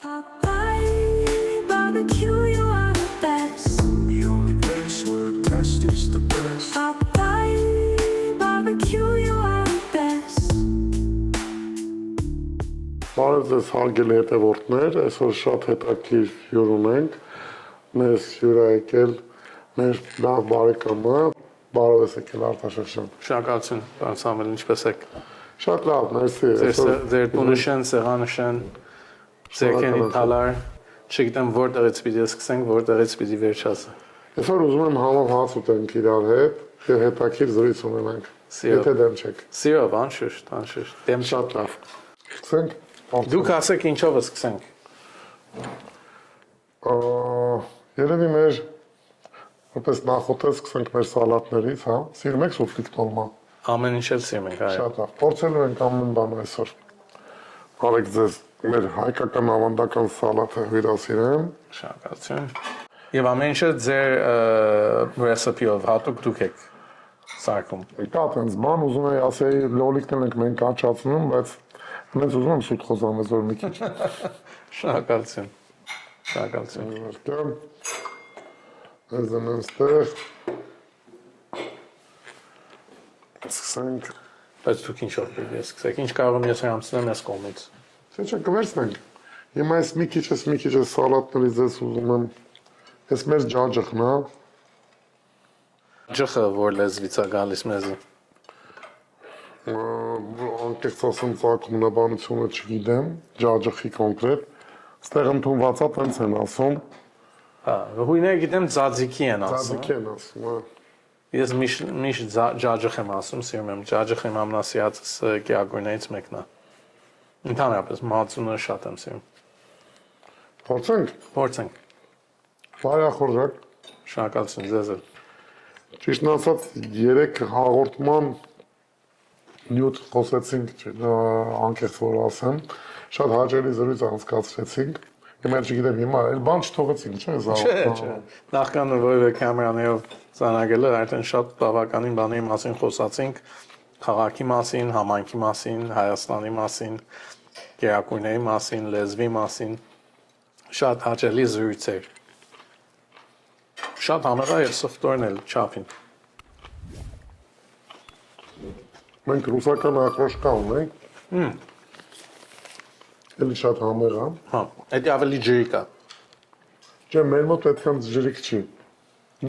Popeye barbecue, you are the best. The only place where the best is the best. Popeye barbecue, you are the best. Բարև ձեզ հարգելի հետևորդներ, այսօր շատ հետաքրքիր հյուր ունենք, մեզ հյուր է եկել մեր լավ բարեկամը, բարև ես եկել Արտաշաշյան։ Շնորհակալություն, պարոն Սամվել, ինչպես եք։ Շատ լավ, մերսի։ Ձեր տունը շեն, սեղանը շեն, ձերքենի թալար, չգիտեմ որտեղից պիտի սկսենք, որտեղից պիտի վերջացը։ Այսօր ուզում եմ համով հաց ուտենք իրար հետ եւ հետաքրքիր զրույց ունենանք։ Եթե դեմ չեք։ Սիրով, անշուշտ, դեմ չեմ։ Շատ լավ։ Սկսենք։ Դուք ասեք ինչով սկսենք։ Երևի մեր որպես նախոտել սկսենք մեր սալատներից, հա։ Սիրում եք սուֆլիկ տոլմա։ Ամեն ինչ էլ սիրում ենք, այո։ Շատ լավ։ Փորձելու ենք ամեն բան այսօր։ Բարեք ձեզ մեր հայկական ավանդական սալատը հյուրասիրեմ։ Շնորհակալություն։ Եվ ամեն ինչը ձեր ռեսեպիով հատուկ դուք եք սարքում։ Կա տենց բան, ուզում եի ասեի լոլիկներն ենք մենք աճացնում, բայց հենց ուզում եմ սուտ խոսամ այսօր մի քիչ։ Շնորհակալություն։ Շնորհակալություն։ Վերջում այս դեմստեղ սկսենք։ Բայց դուք ինչով պիտի սկսեք։ Ինչ կարող եմ ես համցնեմ այս կողմից։ Չէ, կվերցնենք։ Հիմա այս մի քիչ սալատներից ես ուզում եմ այս մեր ջաջախն, հա։ Ջխը որ լեզվից է գալիս մեզի։ Անկեղծ ասեմ ծագումնաբանությունը չգիտեմ, ջաջախի կոնկրետ։ Ստեղ ընդունված է տենց են ասում։ Հա, հույները գիտեմ ձաձիկի են ասում։ Ձաձիկի են ասում, հա։ Ես միշտ ջաջախ եմ ասում, սիրում եմ ջաջախ իմ ամենասիրածս գեղագույններից մեկն է։ Ընդհանրապես մածունը շատ եմ սիրում։ Փորձենք։ Բարյախորժակ։ Շնորհակալություն ձեզ էլ։ Ճիշտն ասած 3 հաղորդման նյութ խոսեցինք, անկեղծ որ ասեմ, շատ հաճելի զրույց անցկացրեցինք։ Հիմա չգիտեմ, հիմա այլ բան չթողեցինք, չէ՞, Չէ։ Նախքան որևէ կամերաներով ծանրագելը արդեն շատ բավականին բաների մասին խոսացինք, քաղաքի մասին, համայնքի մասին, Հայաստանի մասին, գերակուրների մասին, լեզվի մասին, շատ հաճելի զրույցեր։ Շատ համեղ է եւ սովտորն էլ չափին։ Մենք ռուսական ակրոշկա ունենք։ Էլի շատ համեղ է։ Հա, դա ավելի ջրիկ է։ Չէ, մեր մոտ այդքան ջրիկ չի։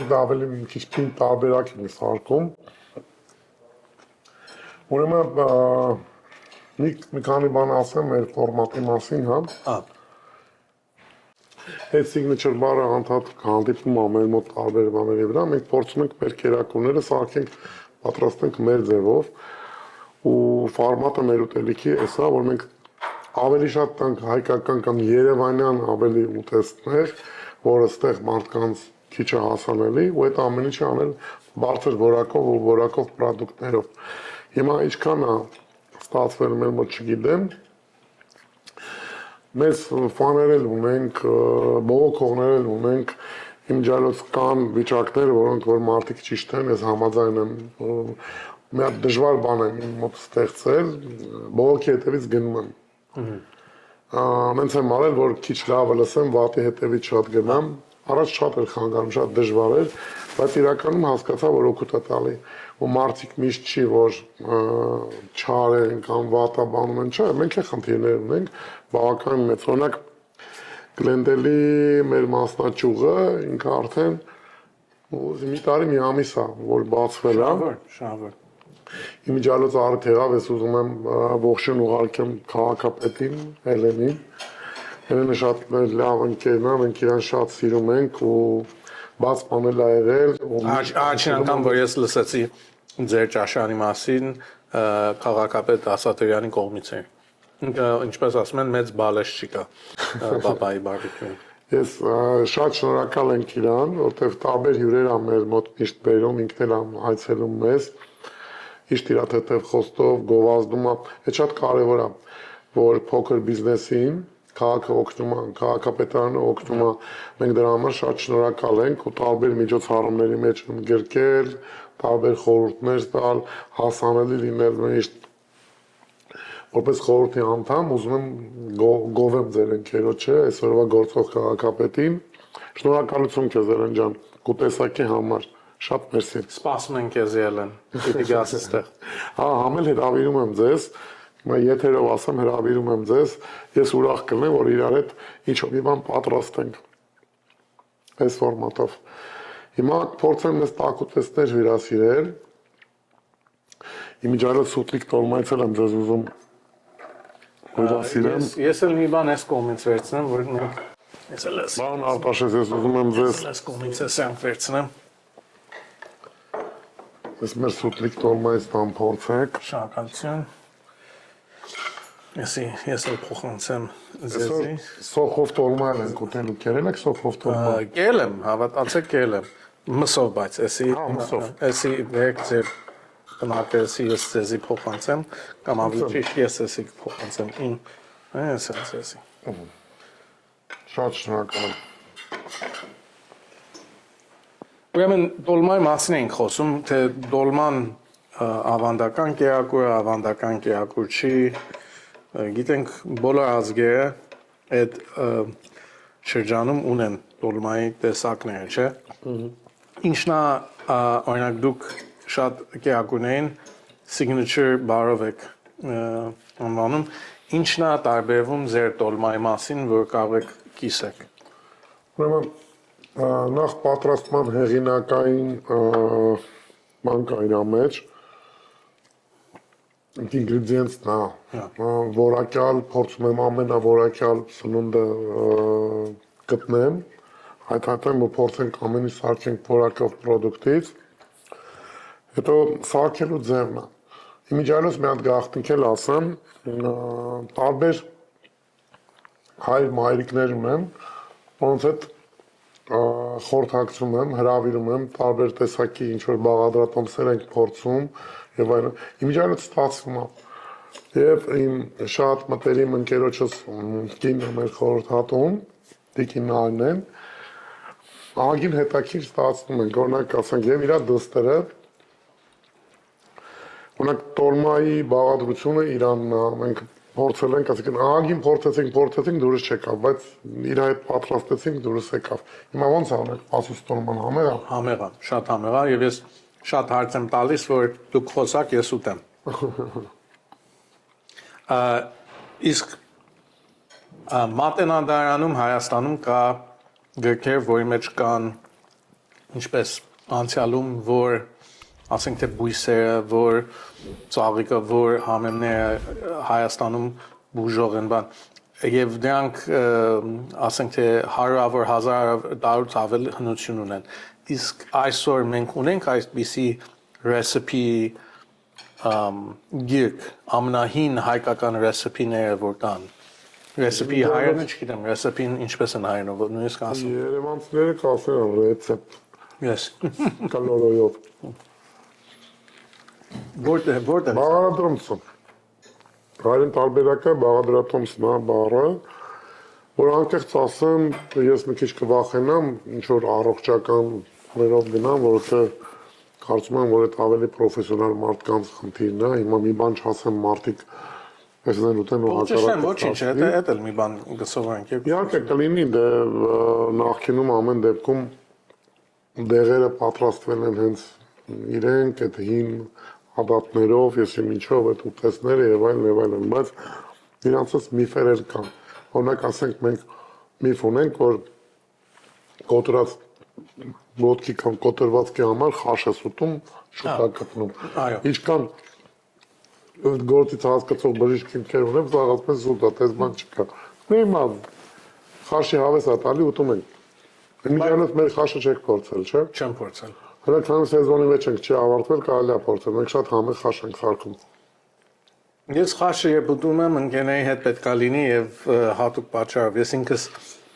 Դա ավելի մի քիչ փին տարբերակ է սարքում։ Ուրեմն մի քանի բան ասեմ մեր ֆորմատի մասին, հա։ Հա։ Այդ signature bar-ը անդադ հանդիպում է մեր մոտ տարբեր բաների վրա, մենք փորձում ենք մեր կերակուրները սարքենք, պատրաստենք մեր ձևով ու ֆորմատը մեր ուտելիքի էսա, որ մենք ավելի շատ տանք հայկական կամ երևանյան ավելի ուտեստներ, որը ստեղ մարդկանց քիչ է հասանելի, ու այդ ամեն ինչը անել բարձր որակով ու որակով պրոդուկտներով։ Հիմա ինչքան է ստացվել մեր մոտ չգիտեմ, մեզ ֆաներ էլ ունենք, բողոքողներ էլ ունենք, իմջալոց կան վիճակներ, որոնք որ մարդիկ ճիշտ են, ես համաձայն եմ, մի հատ դժվար բան եմ իմ մոտ ստեղծել, բողոքի հետևից գնում եմ։ Մենց եմ արել, որ քիչ լավը լսեմ, վատի հետևից շատ գնամ, առաջ շատ էր խանգարում, շատ դժվար էր, բայց իրականում հասկացա, որ օգուտ է տալի, ու մարդիկ միշտ չի, որ չար են կամ վատա բանում են, չէ, մենք է խնդիրներ ունենք, բավական մեծ, օրինակ Գլենդելի մեր մասնաճյուղը ինքը արդեն մի տարի մի ամիս է, որ բացվել է։ Շնորհավոր։ Իմիջիալոց առիթ եղավ, ես ուզում եմ ողջույն ուղարկեմ քաղաքապետին Հելենին։ Հելենը շատ լավ ընկերն է, մենք իրան շատ սիրում ենք ու բաց բանել ա եղել։ Առաջին անգամ որ ես լսեցի ձեր ճաշարանի մասին, քաղաքապետ Ասատրյանի կողմից էր։ Ինչպես ասում են, մեծ բալեշ չկա Popeye barbecue-ին։ Ես շատ շնորհակալ եմ իրան, որտեղ տարբեր հյուրեր ա մեր մոտ միշտ բերում, ինքն էլ այցելում մեզ։ Իշտ իր թեթև խոստով, գովազդում է, այդ շատ կարևոր է, որ փոքր բիզնեսին քաղաքը օգնում է, քաղաքապետարանը օգնում է, մենք դրա համար շատ շնորհակալ ենք ու տարբեր միջոցառումների մեջ ընդգրկել, տարբեր խորհուրդներ տալ, հասանելի լինել միշտ որպես խորհրդի անդամ ուզում եմ գովեմ ձեր ընկերոջը, այսօրվա գործող քաղաքապետին։ Շնորհակալություն քեզ Էլեն ջան, կուտեսակի համար։ Շատ մերսի։ Սպասում ենք քեզ Ելեն։ Պիտի գաս այստեղ։ Հա, համել հրավիրում եմ ձեզ։ Հիմա եթերով ասեմ հրավիրում եմ ձեզ։ Ես ուրախ կլինեմ, որ իրար հետ ինչ-որ մի բան պատրաստենք։ Այս ֆորմատով։ Հիմա փորձեմ մեզ տակուտեսներ հյուրասիրել։ Իմիջիայլոց սուտլիկ տոլմայից եմ ձեզ ուզում հյուրասիրեմ։ Ես էլ մի բան ես կողմից վերցնեմ, որ մենք ես էլ ես։ Բան Արտաշես, ես ուզում եմ ձեզ Ես կողմից ես եմ վերցնեմ։ ես մեր սուտլիկ տոլմայից տան փորձեք։ Շնորհակալություն։ Ես էլ փոխանցեմ Այսօր ձեզի։ սոխով տոլմայ ենք ուտելու, կերել եք սոխով տոլմայ։ Կել եմ, հավատացեք կել եմ։ Մսով բայց, մսով։ էսի վերք ձեր բնակեցի ես ձեզի փոխանցեմ, կամ ավելի ճիշտ ես էսի փոխանցեմ իմ, ես էսի։ Շատ շնորհակալ եմ։ Ուրեմն դոլմայի մասին ենք խոսում, թե դոլման ավանդական կերակուր, ավանդական կերակուր չի, գիտենք բոլոր ազգերը այդ շրջանում ունեն դոլմայի տեսակները, չէ։ Ինչն է օրինակ դուք շատ կերակուրներին signature բառով եք անվանում, ինչն է տարբերվում ձեր դոլմայի մասին, որ կարող եք կիսեք։ Ուրեմն նախ պատրաստման հեղինակային բան կա իր մեջ ինգրեդիենտն է որակյալ փորձում եմ ամենավորակյալ սնունդը գտնեմ այդ հատեմ որ փորձենք ամեն ինչ սարքենք որակյալ պրոդուկտից հետո սարքելու ձևն է իմիջիայլոց մի հատ գաղտնիք էլ ասեմ տարբեր հայր մայրիկներ ունեմ որոնց հետ խորհրդակցում եմ, հրավիրում եմ, տարբեր տեսակի ինչ-որ բաղադրատոմսեր ենք փորձում եւ այլն։ Իմիջիայլոց ստացվում է։ Եվ իմ շատ մտերիմ ընկերոջս կինը մեր խորհրդատուն, Տիկին Նարինեն, ահագին հետաքրքիր ստացվում ենք, օրինակ ասենք, եւ իր դստերը օրինակ տոլմայի բաղադրությունը Իրանն է, մենք փորձել ենք, ասենք ահագին փորձեցինք, դուրս չեկավ, բայց իր հետ պատրաստեցինք, դուրս եկավ։ Հիմա ո՞նց անենք, ասուս տոլման համեղ է։ Համեղ է, շատ համեղ է եւ ես շատ հարց եմ տալիս, որ դուք խոսակ, ես ուտեմ։ Իսկ Մատենադարանում Հայաստանում կա գրքեր, որի մեջ կան ինչպես անցյալում, որ ասենք թե բույսերը, որ ծաղիկը, որ համեմները Հայաստանում բուժող են բան, եւ դրանք ասենք թե հարյուրավոր հազարավոր տարուց ավելի հնություն ունեն։ Իսկ այսօր մենք ունենք այսպիսի recipe գիրք, ամենահին հայկական recipe-ները որ կան։ Recipe հայերենը չգիտեմ, recipe-ն ինչպես են հայերենով, նույնիսկ ասում։ Երևանցիները կասեն ռեցեպտ։ Yes։ Կալորիով։ Որտեղ Բաղադրատոմսը։ Հայերեն տարբերակը բաղադրատոմսն է բառը, որ անկեղծ ասեմ, ես մի քիչ կվախենամ, ինչ որ առողջական մերով գնամ, որովհետեւ կարծում եմ, որ այդ ավելի պրոֆեսիոնալ մարդկանց խնդիրն է, հիմա մի բան չասեմ, մարդիկ այսինքն ուտեն ու հակառակը։ Ոչինչ, դա էլ մի բան կսովորենք։ Իհարկե կլինի, դե նախկինում ամեն դեպքում դեղերը պատրաստվել են հենց իրենք այդ հին ադապտներով, եսի ինչով այդ ուտեսները եւ այլն, բայց իրանցից միֆեր կան։ Օրինակ ասենք մենք միֆ ունենք, որ կոտրած ոտքի կամ կոտրվածքի համար խաշ ես ուտում, շուտ է գտնում։ Ինչքան գործից հասկացող բժիշկ ինքեր ունեմ, զաղացպես զուտ է, տես բան չկա։ Նույնը խաշի հավես է տալի ուտում ենք։ Իմիջիայլոց մեր խաշը չեք փորձել, չէ՞։ Չեմ փորձել։ Հələ քանի սեզոնի մեջ ենք չի ավարտվել, կարելի է փորձել։ Մենք շատ համեղ խաշ ենք խարքում։ Ես խաշը երբ ուտում եմ, ընկերների հետ պետք է լինի եւ հատուկ պատճառով։ Ես ինքս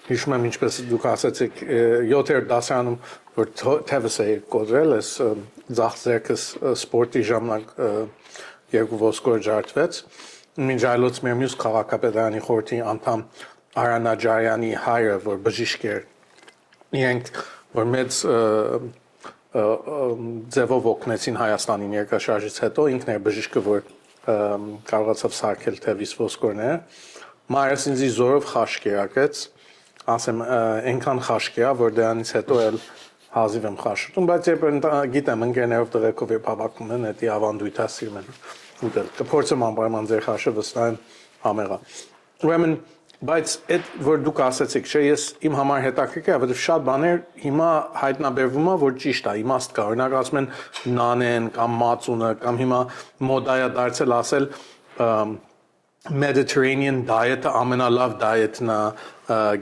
հիշում եմ ինչպես դուք ասացիք 7-րդ դասարանում, որ թևս էի կոտրել, ես ձախ ձեռքս սպորտի ժամանակ երկու ոսկոր ջարդվեց։ Մինչ այլոց մեր մյուս քաղաքապետարանի խորհրդի անդամ Արա Նաջարյանի հայրը, որ բժիշկ էր, իրենք որ մեծ ձևով օգնեցին Հայաստանին երկրաշարժից հետո ինքն էր բժիշկը, որ կարողացավ սարքել թևիս ոսկորները։ Մայրս ինձ զորով խաշ կերակեց, ասեմ, այնքան խաշ կերա, որ դրանից հետո էլ հազիվ եմ խաշում, բայց երբ գիտեմ ընկերներով տղեկով երբ հավաքում են, դա ավանդույթ է սիրում են ուտել։ Կփորձեմ անպայման ձեր խաշը վստահ եմ համեղա։ Ուրեմն, բայց այդ որ դուք ասացիք, չէ, ես իմ համար հետաքրքիր է, որովհետև շատ բաներ հիմա հայտնաբերվում է, որ ճիշտ է, իմաստ կա, օրինակ ասում են նանեն կամ մածունը կամ հիմա մոդա է դարձել ասել Mediterranean diet-ը ամենալավ diet-ն է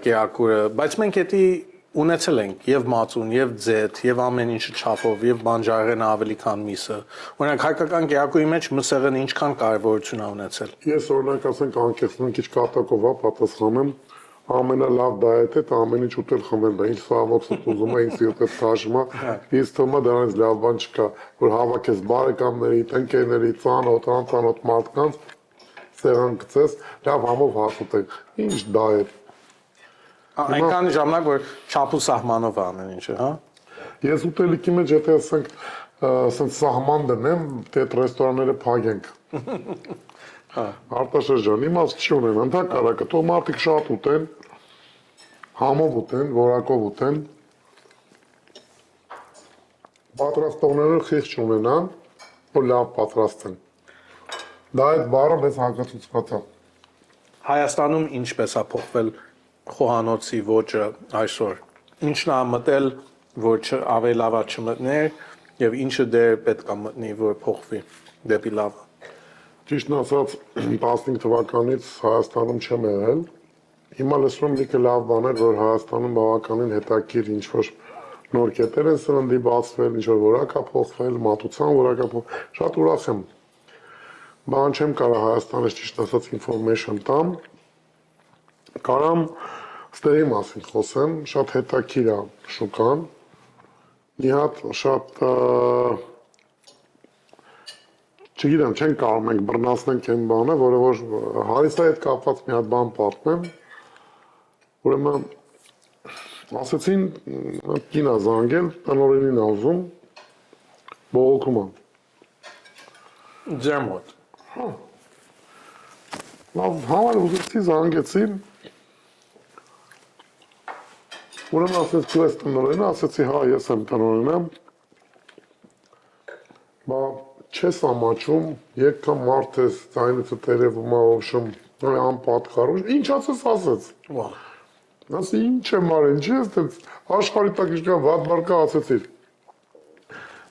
գերակուրը, բայց մենք դա ունեցել ենք եւ մածուն, եւ ձեթ, եւ ամեն ինչը չափով, եւ բանջարեղենը ավելի քան միսը։ Օրինակ հայկական գերակուրի մեջ մսեղենը ինչքան կարևորություն է ունեցել։ Ես օրինակ ասենք անկեղծում քիչ կատակով է պատասխանեմ, ամենալավ դայեթը դա ամեն ինչ ուտել խմել է, ինչ սաղմոցը ուզում է, ինչ սիրտը թաշում է, ես թվում է դրանից լավ բան չկա, որ հավաքես բարեկամների, ընկերների, ծանոթ, անծանոթ մարդկանց, սեղան գցես, լավ համով հաց ուտեք, ինչ դայեթ։ Այնքան ժամանակ որ չափ ու սահմանով է ամեն ինչը, հա։ Ես ուտելիքի մեջ եթե ասենք ասենք սահման դնեմ, թե ռեստորանները փակենք։ Արտաշրջան իմաստ չի ունեն, ընդհակառակը, թող մարդիկ շատ ուտեն, համով ուտեն, որակով ուտեն, պատրաստողները խիղճ ունենան, որ լավ պատրաստեն։ Դա այդ բառը մեզ հանգեցուցված է։ Հայաստանում ինչպես է փոխվել խոհանոցի ոճը այսօր։ Ինչն է մտել, որ ավելի լավ չմտներ եւ ինչը դեր պետք է մտնի, որ փոխվի դեպի լավը։ Ճիշտն ասած 15 թվականից Հայաստանում չեմ եղել։ Հիմա լսում եմ լիքը լավ բաներ, որ Հայաստանում բավականին հետաքրքիր ինչ-որ նոր կետեր են սննդի բացվել, ինչ-որ որակ է փոխվել, մատուցան որակ է փոխվել։ Շատ ուրախ եմ։ Բան չեմ կարող Հայաստանից ճիշտ ասած ինֆորմեյշն տամ։ Կարամ ստերի մասին խոսեմ, շատ հետաքրքիր է շուկան։ Մի հատ շատ չգիտեմ, չեն կարող մենք բռնացնենք այն բանը, որը որ հարիսայի հետ կապված մի հատ բան պատմեմ։ Ուրեմն ասեցին կինա զանգել, տնօրենին ուզում բողոքում է։ Ձեր մոտ։ Լավ, համար ուզեցի զանգեցի։ Ուրեմն ասեց դու ես տնօրենը, ասեցի հա, ես եմ տնօրենը։ Բա չես ամաչում, եկա մարդ ես, ձայնիցը տերևում է ոչմ, անպատկառ, ինչ ասեց։ Ասի ինչ եմ արել, ինչի ես տենց աշխարհի տակ ինչքան վատ բար կա ասեցիր։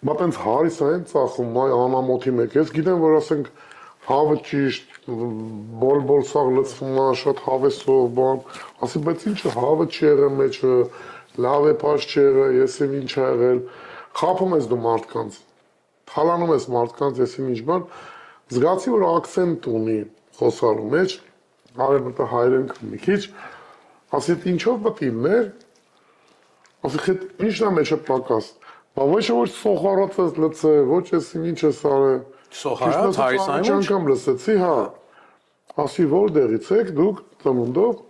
Բա տենց հարիս այն ծախում, այ անամոթի մեկ, ես գիտեմ, որ ասենք հավը ճիշտ, բոլ սաղ լծվում է, շատ հավեսով, բան, ասի, բայց ինչը հավը չի եղել մեջը, լավ է պաշ չի եղել, ես եմ ինչ է եղել, խապում ես դու մարդկանց, թալանում ես մարդկանց, ես եմ ինչ բան, զգացի, որ ակսենտ ունի խոսալու մեջ, արև մտա հայրենք մի քիչ, ասի, ինչով բտիլներ, ասի, ինչն է մեջը պակաս, բա ոչ է ոչ սոխարած ես լծե, ոչ ես ինչ ես արել, Սոխարած հարիսային ոչ։ Անգամ լսեցի, հա, ասի որտեղից եք դուք ծնունդով,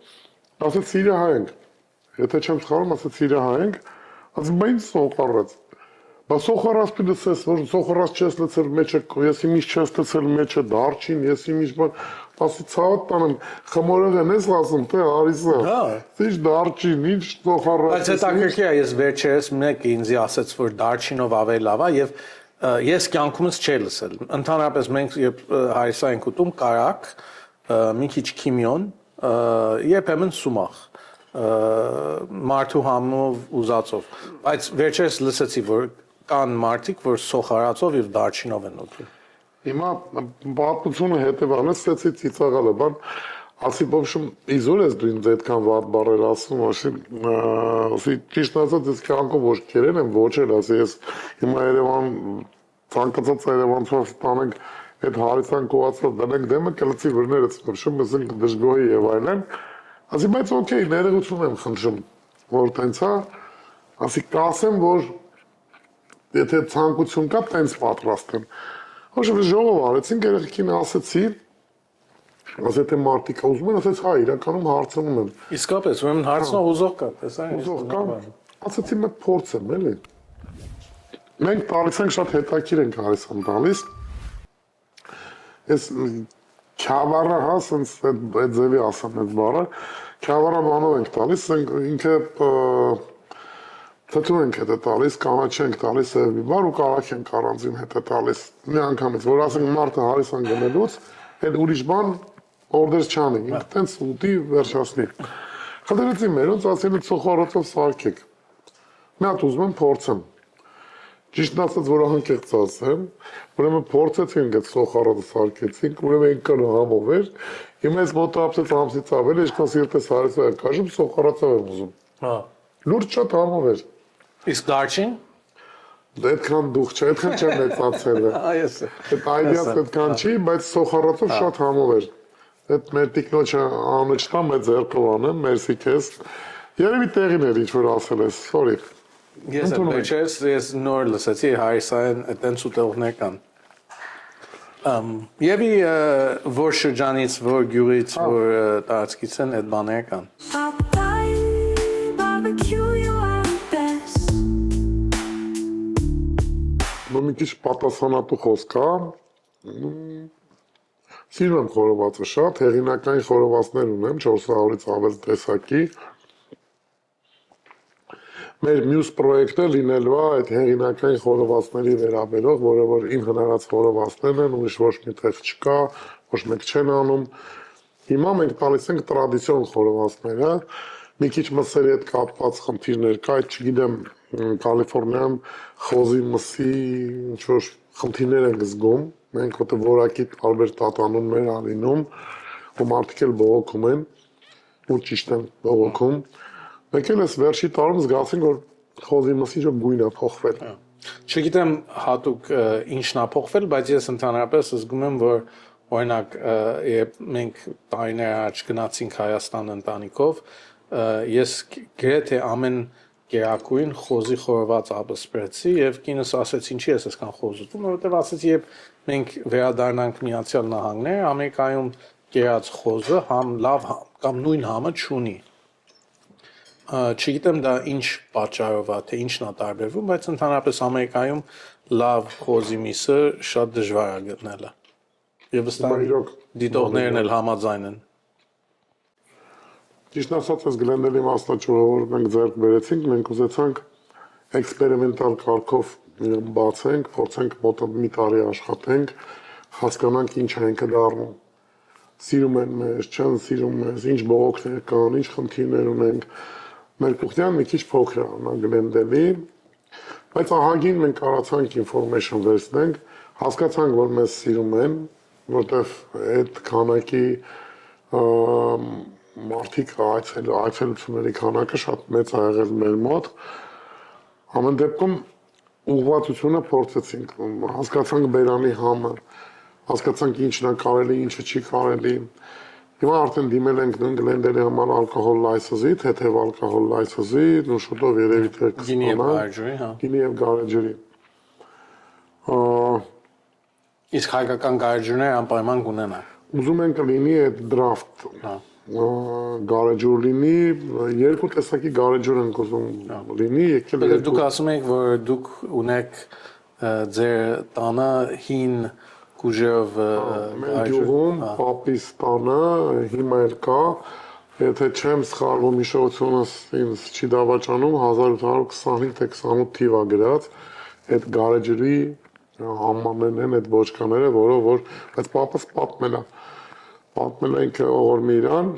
ասեց Սիրիա ենք, եթե չեմ սխալվում, ասեց Սիրիա ենք, ասի բա ինչ սոխարած, բա սոխարած պիտի լսես, որ սոխարած չես լցել մեջը, ես իմիջ չես լցել մեջը դարչին, ես իմիջ բան, ասի ցավդ տանեմ, խմորեղեն ես ասում, թե հարիսը, ինչ դարչին, ինչ սոխարած։ Բայց հետաքրքիր է, ես վերջերս մեկը ինձ ասաց, որ դարչինով ավելի լավ է եւ ես կյանքումս չէի լսել։ Ընդհանրապես մենք երբ հարիսա ենք ուտում կարակ, մի քիչ քիմիոն, երբեմն սումախ, մարդու համով ուզածով։ Բայց վերջերս լսեցի, որ կան մարդիկ, որ սոխարածով եւ դարչինով են ուտում։ Հիմա պատմությունը հետևանն է, ստեցի ծիծաղալը, բան, ասի բովշում իզուր ես դու ինձ այդքան վատ բարեր ասում, ասի ճիշտ ասած ես կյանքով ոչ կերել եմ, ոչ էլ, ասի ես հիմա Երևան, ցանկացած Երևանցով տանենք այդ հարիսան կովածով դնենք դեմը կլցի վրներս, բովշում ես ենք դժգոհի եւ այլն, ասի բայց օքեյ, ներողություն եմ խնդրում, որ տենց է, ասի կասեմ, որ եթե ցանկություն կա, տենց պատրաստեմ։ Ոչ ժողով արեցինք, երեխեքին ասեցի, ասել թե մարդիկ ուզում են, ասեց հա, իրականում հարցնում եմ։ Իսկապես, ուրեմն հարցնող ուզող կա, տեսա՞ր։ Ուզող կա։ Ասեցի մեկ փորձեմ, էլի։ Մենք տալիս ենք շատ հետաքրքիր ենք հարիսան տալիս։ Ես Քավառը հա սենց այդ ձևի ասեմ այդ բառը, Քավառը բանով ենք տալիս, ինքը թթու ենք հետը տալիս, կանաչ ենք տալիս մի բար ու կարակ ենք առանձին հետը տալիս։ Մի անգամից, որ ասենք մարդը հարիսան գնելուց, այդ ուրիշ բան օրդեր չանի, ինքը տենց ուտի վերջացնի։ Խնդրեցի մերոնց ասել ծոխորոցով սարքեք։ Մի հատ ուզում եմ փորձեմ։ Ճիշտն ասած, որ անկեղծ ասեմ, ուրեմն փորձեցինք այդ սոխարոտը սարքեցինք, ուրեմն այնքան համով էր, հիմա ես մոտավորապես ամսից ավել, ինչքան սիրտես հարիսը էր քաշում, սոխարոցով եմ ուզում։ Հա։ Լուրջ շատ համով էր։ Իսկ դարչին։ Այդքան դուխ չէ, այդքան չեմ մեծացել։ Այս է։ Այդ այդիաս այդքան չի, բայց սոխարոցով շատ համով էր։ Այդ մեր տիկնոջը անունը չտա, մեծ ձեռքով անեմ, մերսի քեզ։ Երևի տեղին էր ինչ որ ասել ես, sorry։ Ես վերջերս ես նոր լսեցի Հարիսային այդտենց ուտողներ կան։ Եւի որ շրջանից, որ գյուղից, որ տարածքից են այդ բաները կան։ Popeye, barbecue, you are the best. Մի քիչ պատասխանատու խոսք կա։ Սիրում եմ խորովածը շատ, հեղինակային խորովածներ ունեմ 400-ից ավել տեսակի։ Մեր մյուս պրոյեկտը լինելու է այդ հեղինակային խորովածների վերաբերող, որը որ իմ հնարած խորովածներն են, ուրիշ ոչ մի տեղ չկա, ոչ մեկ չեն անում։ Հիմա մենք տալիս ենք տրադիցիոն խորովածները, մի քիչ մսերի հետ կապված խնդիրներ կա, այդ չգիտեմ, Կալիֆոռնիայում խոզի մսի ինչ որ խնդիրներ ենք զգում, մենք որտեղ որակի տարբեր տատանումներ ալինում, ու մարդիկ էլ բողոքում են, ու ճիշտ են բողոքում։ Մենք էլ այս վերջի տարում զգացինք, որ խոզի մսի գույնը փոխվել։ Չգիտեմ հատուկ ինչն է փոխվել, բայց ես ընդհանրապես զգում եմ, որ օրինակ երբ մենք տարիներ առաջ գնացինք Հայաստան ընտանիքով, ես գրեթե ամեն կերակույն խոզի խորոված ապսպրեցի եւ կինս ասեց ինչի ես այսքան խոզ ուտում, որովհետեւ ասեց երբ մենք վերադառնանք Միացյալ Նահանգներ, Ամերիկայում կերած խոզը համ լավ կամ նույն համը չունի։ Չգիտեմ դա ինչ պատճառով է, թե ինչն է տարբերվում, բայց ընդհանրապես Ամերիկայում լավ խոզի միսը շատ դժվար է գտնելը։ Եվ վստահ դիտողներն էլ համաձայն են։ Ճիշտ ասած, այս Գլենդելի մասնաճյուղը, որ մենք ձեռք բերեցինք, մենք ուզեցանք էքսպերիմենտալ կարգով բացենք, փորձենք մոտ մի տարի աշխատենք, հասկանանք ինչ է ինքը դառնում։ Սիրում են մեզ, չեն սիրում մեզ, ինչ բողոքներ կան, ինչ խնդիրներ ունենք։ Մեր կուխնյան մի քիչ փոքր է, Գլենդելի, բայց ահագին մենք կարացանք ինֆորմեյշն վերցնենք, հասկացանք, որ մեզ սիրում են, որտեվ այդ քանակի մարդիկ այցելությունների քանակը շատ մեծ ա եղել մեր մոտ։ Ամեն դեպքում ուղղվածությունը փորձեցինք, հասկացանք բերանի համը, հասկացանք ինչն է կարելի, ինչը չի կարելի։ Հիմա արդեն դիմել ենք նույն Գլենդելի համար ալկոհոլ լայսենսի, թեթև ալկոհոլ լայսենսի, ու շուտով երևի թե Գինի եւ գարեջրի, հա։ Գինի եւ գարեջրի։ Իսկ հայկական գարեջրները անպայման կունենան։ Ուզում ենք լինի այդ դրաֆտ։ Հա։ Գարեջուր լինի, երկու տեսակի գարեջուր ենք ուզում լինի, եկել Բայց դուք ասում եք, որ դուք ունեք ձեր տանը հին կուժերով մեր գյուղում պապիս տանը հիմա էլ կա, եթե չեմ սխալվում հիշողությունս ինձ չի դավաճանում 1825 թե 28 թիվ ա գրած այդ գարեջրի համանեն են այդ ոչկաները, որով որ բայց պապս պատմել է ինքը Օղորմի իրան,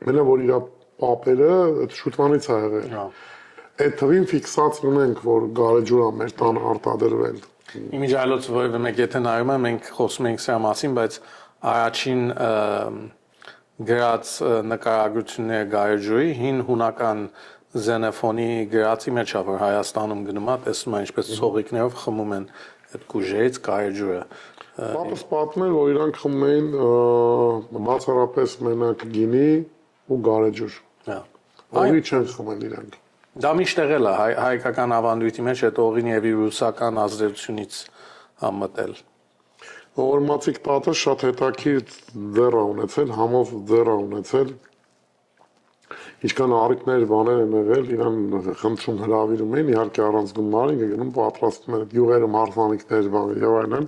մենա որ իր պապերը շուտվանից ա եղել։ Այդ թվին ֆիքսացի ունենք, որ գարեջուր ա մեր տանը արտադրվել։ Իմիջիայլոց որևէ մեկ եթե նայում եմ, մենք խոսում ենք սրա մասին, բայց առաջին գրած նկարագրությունները գարեջուրի հին հունական Զենեֆոնի գրածի մեջ է, որ Հայաստանում գնում է, տեսնում է ինչպես ցողիկներով խմում են այդ կուժերից գարեջուրը։ Պապս պատմել, որ իրանք խմում էին բացառապես մենակ գինի ու գարեջուր։ Օղի չեն խմել իրանք։ Դա միշտ եղել է հայկական ավանդույթի մեջ այդ օղին եւ ռուսական ազդեցությունից համատել։ Օրմացիկ տատը շատ հետաքրքիր ձեռ ա ունեցել, համով ձեռ ա ունեցել։ Ինչքան առիթներ բաներ են եղել, իրան խնդրում հրավիրում էին, իհարկե առանց գումարի, գնում պատրաստում են յուղերը, մարզանիքներ, բաներ եւ այլն։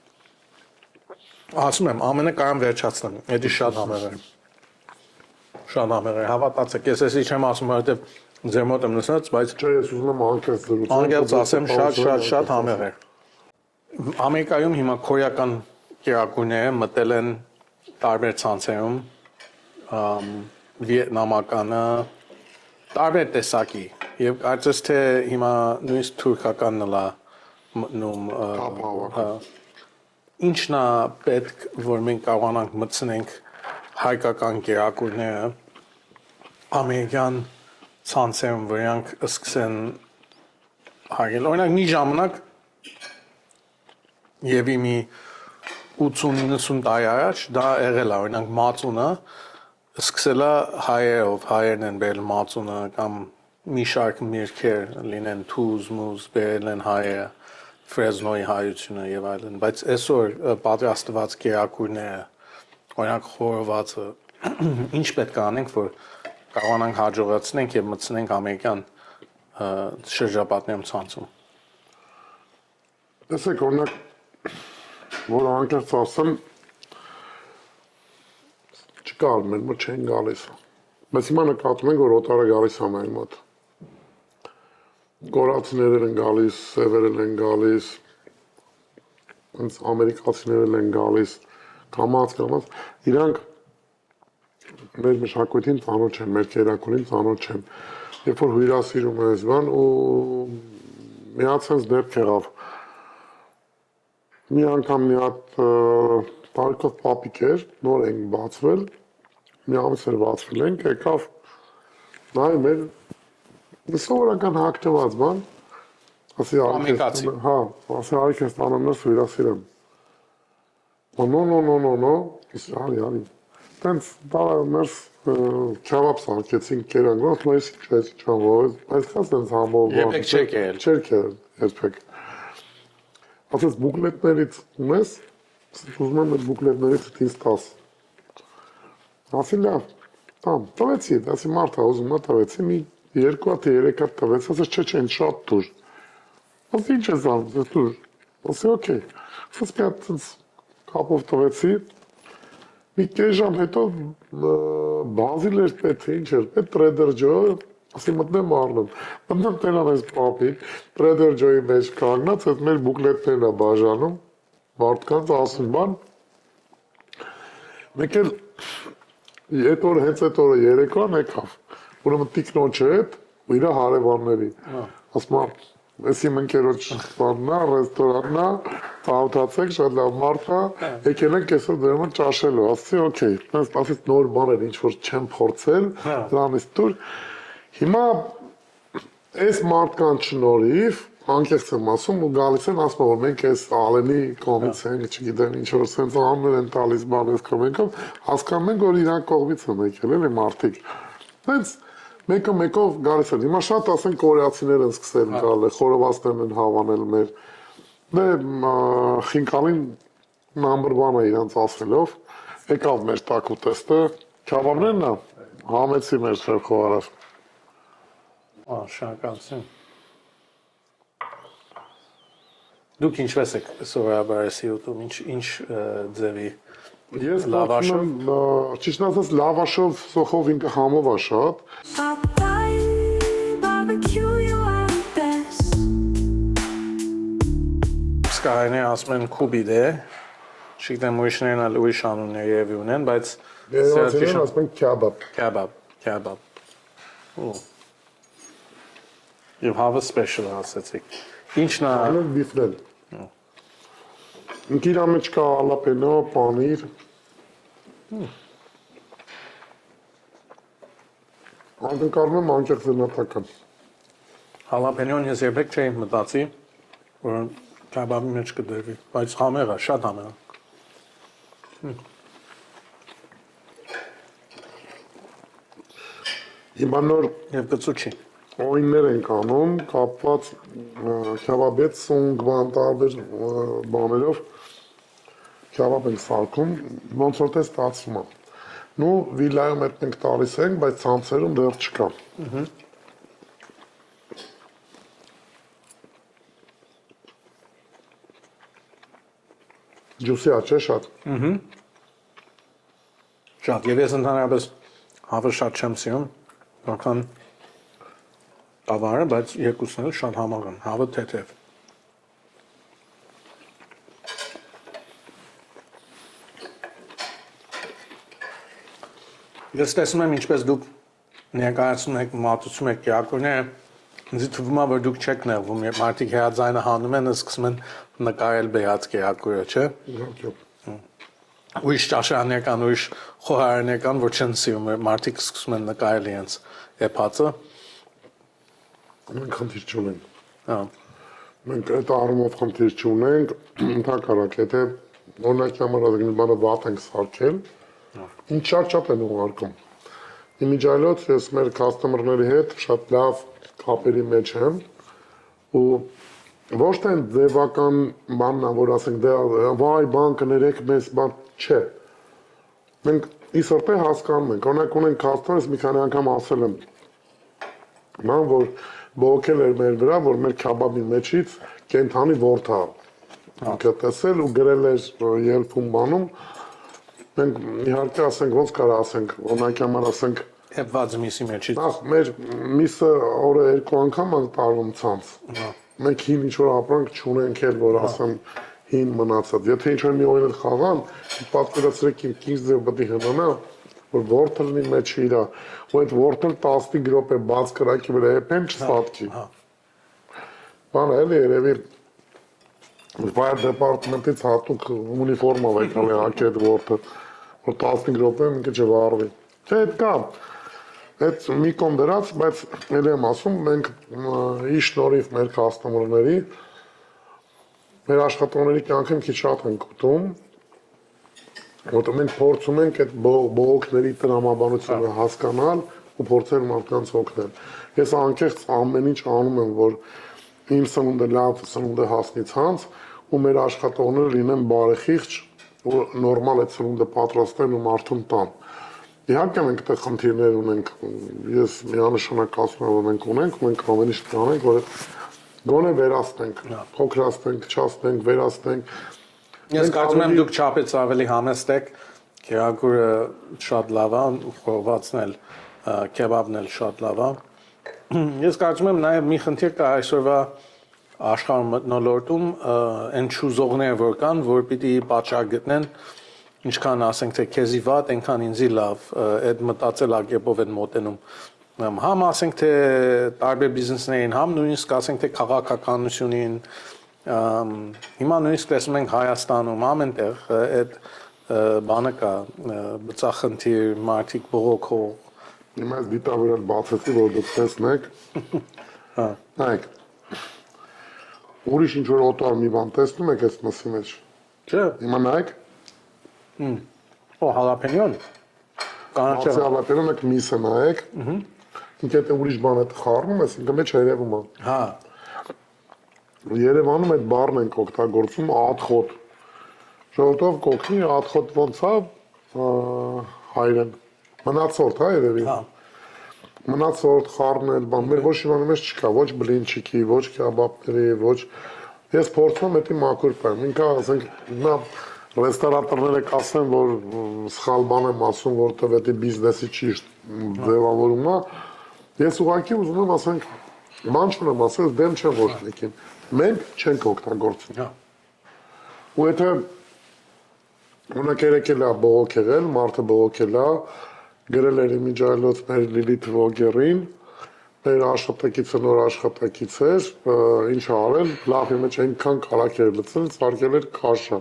Ասում եմ, ամենը կարամ վերջացնեմ։ Էդի շատ համեղ է։ Շատ համեղ է։ Հավատացեք, ես էսի չեմ ասում, որովհետև ձեր մոտ եմ լսած, բայց Չէ, ես ուզում եմ անկեղծ զրուցել։ անկեղծ ասեմ, շատ համեղ է։ Ամերիկայում հիմա կորեական կերակուրները մտել են տարբեր ցանցերում, վիետնամականը, տարբեր տեսակի եւ կարծես թե հիմա նույնիսկ թուրքականն էլ մտնում ինչն է պետք որ մենք կարողանանք մտցնենք հայկական կերակուրները ամերիկյան ցանցերում վրանք սկսեն հարգել օրինակ մի ժամանակ եւ մի 80-90 տարի առաջ դա եղել է օրինակ մածունը սկսել է հայերն են բերել մածունը կամ մի շարք միրգեր լինեն թուզ, մուզ, բերել են հայերը, Ֆրեզնոյի հայությունը եւ այլն, բայց այսօր պատրաստված կերակուրները, օրինակ խորովածը, ինչ պետք է անենք, որ կարողանանք հաջողացնենք եւ մտցնենք ամերիկյան շրջապատներում ցանցում։ Տեսեք, օրինակ, որ անկեղծ ասեմ, չկար, մեր մոտ չեն գալիս։ Բայց հիմա նկատում ենք, որ օտարը գալիս է մեր մոտ։ Կորացիներ են գալիս, սևերել են գալիս, հենց ամերիկացիներ են գալիս, կամաց, իրանք մեր մշակույթին ծանոթ չեն, մեր կերակուրին ծանոթ չեն։ Երբ որ հյուրասիրում ես բան ու միացած դեպք եղավ։ Մի անգամ մի հատ տարիքով պապիկ էր, նոր ենք բացվել, մի ամիս էր բացվել ենք, եկավ նայ մեր սովորական հագնված բան, ասի արիք ես տանեմ նոս հյուրասիրեմ։ No, արի, տենց ներս չավապ սարկեցինք կերանգրոս, նույս չան ողեց, այսքաց տենց համով Երբեք չեք եղել։ Չեք եղել, երբեք։ Ասես բուկլետներից ունես, ուզում եմ այդ բուկլետներից ինձ տաս։ Ասի լավ, տամ, տվեցի, ասի մարդա ուզում է տվեցի, մի 2 հատ 3 հատ տվեց, ասես չէ, շատ դուր։ Ասի ինչ ես անում, ես դուր։ Ասի օքեյ, ասես մի հատ կապով տվեցի, մի կես ժամ հետո բազիլ էր պետք, ինչ էր պետք, Trader Joe, ասի մտնեմ առնում, մտնեմ տենան այս պապի, Trader Joe-ի մեջ կանգնած, այդ մեր բուկլետներն է բաժանում, մարդկանց ասում բան, մեկ էլ այդ օրը, հենց այդ օրը երեկոյան եկավ, ուրեմն տիկնոջը հետ ու իրա հարևանների, ասում եմ, ես իմ ընկերոջ բաննա, ռեստորաննա, ծանոթացեք, շատ լավ մարդ է, եկել ենք այսօր դրամը ճաշելու, ասացի օքեյ, ասից նոր բան էր, ինչ-որ չեմ փորձել, դրանից դուր, հիմա այս մարդկանց շնորհիվ, անկեղծ եմ ասում, ու գալիս են ասում, որ մենք այս ալենի կողմից ենք, չգիտեմ, ինչ-որ սենց աններ են տալիս բան այս կողմենքով, հասկանում ենք, որ իրանք կողմից են եկել, էլի մարդիկ, հենց մեկը մեկով գալիս են, հիմա շատ ասեն կորեացիներ են սկսել գալ, խորովածներն են հավանել մեր, դե խինկալին նամբր բան է իրանց ասելով, եկավ մեր տակ ուտեստը, քյաբաբներն է, համեցի մեր շեֆ-խոհարար։ Շնորհակալություն։ Դուք ինչպես եք սովորաբար էսի ուտում, ինչ ձևի Ես լավաշով, ճիշտ ասած լավաշով սոխով ինքը համով է շատ։ Popeye barbecue, you are the best. սկայներ ասում են քուբիդ է, չգիտեմ ուրիշներն էլ ուրիշ անուններ երևի ունեն, բայց Երևանցիներն ասում են քյաբաբ։ Kebab. You have a special ասեցիք։ Ինչն է Այլև բիֆրել։ Ինքը իր մեջ կա ալապենո, պանիր։ Անկնկալում եմ անկեղծ զննատական։ հալապենյոն ես երբեք չէի մտածի, որ քեբաբի մեջ կդրվի, բայց համեղ է, շատ համեղ է։ Հիմա նոր Եվ կծուչի։ օիններ ենք անում, կապված քյաբաբետ սունգ բան տարբեր բաներով քյաբաբ ենք սարքում, ոնց որ տես ստացվում է։ Նու վիլայում այդ մենք տալիս ենք, բայց ցանցերում դեռ չկա։ Ջուսի աճ է շատ։ Շատ, եւ ես ընդհանրապես հավը շատ չեմ սիրում, որքան տավարը, բայց երկուսն էլ շատ համեղ են, հավը թեթև։ Ես տեսնում եմ ինչպես դուք ներկայացնում եք, մատուցում եք կերակուրները, ինձ թվում է, որ դուք չեք նեղվում, երբ մարդիկ հրաձայնը հանում են, սկսում են նկարել բերած կերակուրը, չէ՞։ Իհարկե։ Ուրիշ ճաշարաններ կան, ուրիշ խոհարարներ կան, որ չեն սիրում, մարդիկ սկսում են նկարել իրենց էփածը։ Մենք խնդիր չունենք։ Հա։ Մենք այդ առումով խնդիր չունենք, ընդհակառակ, եթե օրինակ համար ազգին բանը վատ ենք սարքել, ինչ շատ են ուղարկում։ Իմիջիայլոց ես մեր customer-ների հետ շատ լավ կապերի մեջ եմ ու ոչ թե ձևական բանն է, որ ասենք դե վայ բան կներեք մեզ, բան չէ։ Մենք իսրտե հասկանում ենք, օրինակ ունենք customer-ս մի քանի անգամ ասել եմ, ման որ բողոքել էր մեր վրա, որ մեր քաբաբի մեջից կենթանի ворթա ինքը տեսել ու գրել էր ելքում բանում, մենք իհարկե ասենք ոնց կարա ասենք, օրինակ համար ասենք Էփված միսի մեջից։ Ախ, մեր միսը օրը 2 անգամ է տարվում ցանց։ Մենք հին ինչ-որ ապրանք չունենք էլ, որ ասեմ հին մնացած։ Եթե ինչ-որ մի օրինակ խաղան, պատկերացրեք իմ քիչ ձև պետք է հնանա, որ ворթը լինի մեջը իրա, ու այդ ворթը 15 րոպե բաց կրակի վրա էփեն չստատկի։ Բանը էլի երևի fire department-ից հատուկ ունիֆորմով եկալ է հակի այդ ворթը, որ 15 րոպե մի քիչ վառվի։ Չէ, այդ կա։ Այդ մի կողմ դրած, բայց ել եմ ասում, մենք ի շնորհիվ մեր customer-ների մեր աշխատողների կյանքը մի քիչ շատ ենք ուտում, որտեղ մենք փորձում ենք այդ բողոքների տրամաբանությունը հասկանալ ու փորձել մարդկանց օգնել։ Ես անկեղծ ամեն ինչ անում եմ, որ իմ սնունդը լավ սնունդ հասնի ցանց ու մեր աշխատողները լինեն բարեխիղճ ու նորմալ այդ սնունդը պատրաստեն ու մարդուն տան։ Իհարկե մենք այդտեղ խնդիրներ ունենք, ես միանշանակ ասում եմ, որ մենք ունենք, մենք ամեն ինչ կանենք, որ գոնե վերացնենք, փոքրացնենք, չացնենք, վերացնենք։ Ես կարծում եմ դուք չափից ավելի համեստ եք, կերակուրը շատ լավ է, խորովածն էլ, քեբաբն էլ շատ լավ է։ Ես կարծում եմ նաև մի խնդիր կա այսօրվա աշխարհում մթնոլորտում, այն շուզողները որ կան, որ պիտի պատճառ գտնեն ինչքան ասենք թե քեզի վատ, այնքան ինձի լավ, այդ մտածել ակեպով են մոտենում։ Համ ասենք թե տարբեր բիզնեսներին, համ նույնիսկ ասենք թե քաղաքականությունին, հիմա նույնիսկ տեսնում ենք Հայաստանում, ամենտեղ այդ բանը կա, բծախնդիր, մարդիկ բողոքող։ Հիմա այս դիտավորել բացեցի, որ դուք տեսնեք։ Նայեք։ Ուրիշ ինչ-որ օտար մի բան տեսնում եք այս մսի մեջ։ Չէ։ Հիմա նայեք։ Օ, հալապենյոն։ Կանաչը հալապենյոն եք միսը նայեք։ Ինքը այդ ուրիշ բան է խառնում, ես ինքը մեջ երևում է։ Հա։ Երևանում այդ բառն ենք օգտագործում ադխոտ։ Ժողովրդով կօգնի ադխոտ ոնց է հայերեն։ Մնացորդ, հա, երևի։ Հա։ Մնացորդ խառնել, բան, մեր ոչ իմանու մեջ չկա, ոչ բլինչիկի, ոչ կաբաբների, ոչ ես փորձում եմ դա մաքուր պահեմ։ Ինքը ասենք նա ռեստորանտորները կասեն, որ սխալ բան եմ ասում, որտեղ դա բիզնեսի ճիշտ ձևավորումն է։ Ես ուղղակի ուզում եմ ասենք, բան չունեմ ասել, դեմ չեմ ոչ մեկին։ Մենք չենք օգտագործում։ Հա։ Ու եթե օրինակ երեկել է բողոք եղել, մարդը բողոքել է, գրել էր իմիջիայլոց մեր Լիլիթ Վոգերին, մեր աշխատակիցը նոր աշխատակից էր, ինչ արել, լավի մեջ այնքան կարակ էր լցել, ծարգել էր քաշը։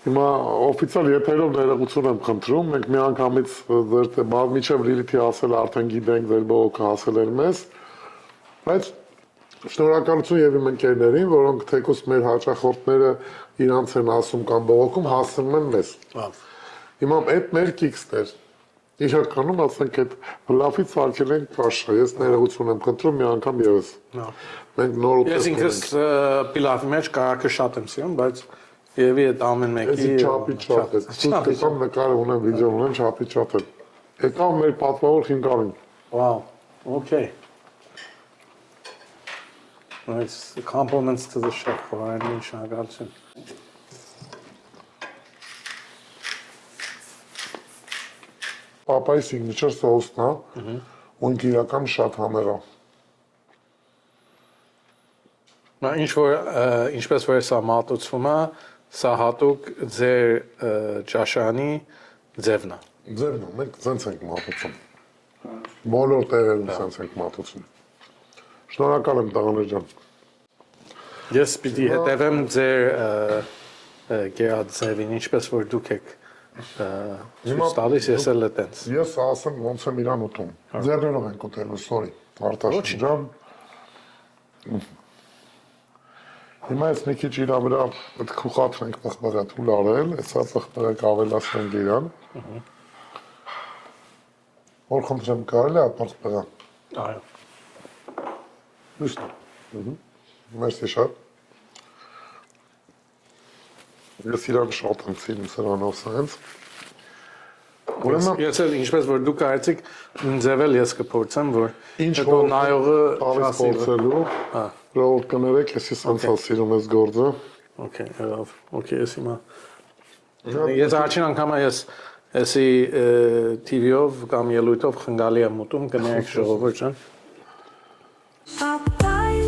Հիմա օֆիցիալ եթերով ներողություն եմ խնդրում, մենք միանգամից մինչև Լիլիթի ասել արդեն գիտենք ձեր բողոքը հասել էր մեզ, բայց շնորհակալություն եւ իմ ընկերներին, որոնք թեկուզ մեր հաճախորդները իրանց են ասում կամ բողոքում հասնում են մեզ։ Հիմա այդ մեր կիքսն էր։ Իրականում ասենք այդ լավից արկել են կաշը, ես ներողություն եմ խնդրում մի անգամ եւս։ Մենք նոր Ես ինքս պիլավի մեջ կարակը շատ եմ սիրում, բայց Եվի այդ ամեն մեկի չափի չափ է։ Ցույց տամ նկարը ունեմ, վիդեո ունեմ, չափի չափ է։ Եկավ մեր պատվավոր խինկարին։ Wow. Okay. Nice. Compliments to the chef for any շնորհակալություն։ Papa-ի signature sauce-ն է, ու ինքը իրական շատ համեղ է։ Նա ինչ որ ինչպես որ սա մատուցվում է, սա հատուկ ձեր ճաշարանի ձևն է։ Ձերն է, մենք ցենց ենք մատուցում։ Բոլոր տեղերում ցենց ենք մատուցում։ Շնորհակալ եմ տղաներ ջան։ Ես պիտի հետևեմ ձեր գերաձևին, ինչպես որ դուք եք ցույց տալիս, ես էլ այտենց։ Ես ասեմ ոնց եմ իրան ուտում։ Ձեռներով ենք ուտելու, sorry։ Արտաշ ջան։ Հիմա ես մի քիչ իրա վրա այդ քուխաթն ենք պղպղաթուլ արել, հեսա պղպղակ ավելացնենք իրան։ Որ խնդրեմ կարելի է պղպղա։ Այո։ Լույս։ Մերսի շատ։ Ես իրան շատ եմ սիրում սրանով սենց։ Ուրեմն Ես էլ ինչպես որ դուք արեցիք, ձևել ես կփորձեմ, որ ինչ հետո նայողը տալիս փորձելու, ժողովուրդ կներեք, ես սենց է սիրում ես գործը։ Okay, okay, ես հիմա ես առաջին անգամ էսի TV-ով կամ ելույթով խնգալի եմ ուտում, կներեք ժողովուրդ ջան։ Papa-ի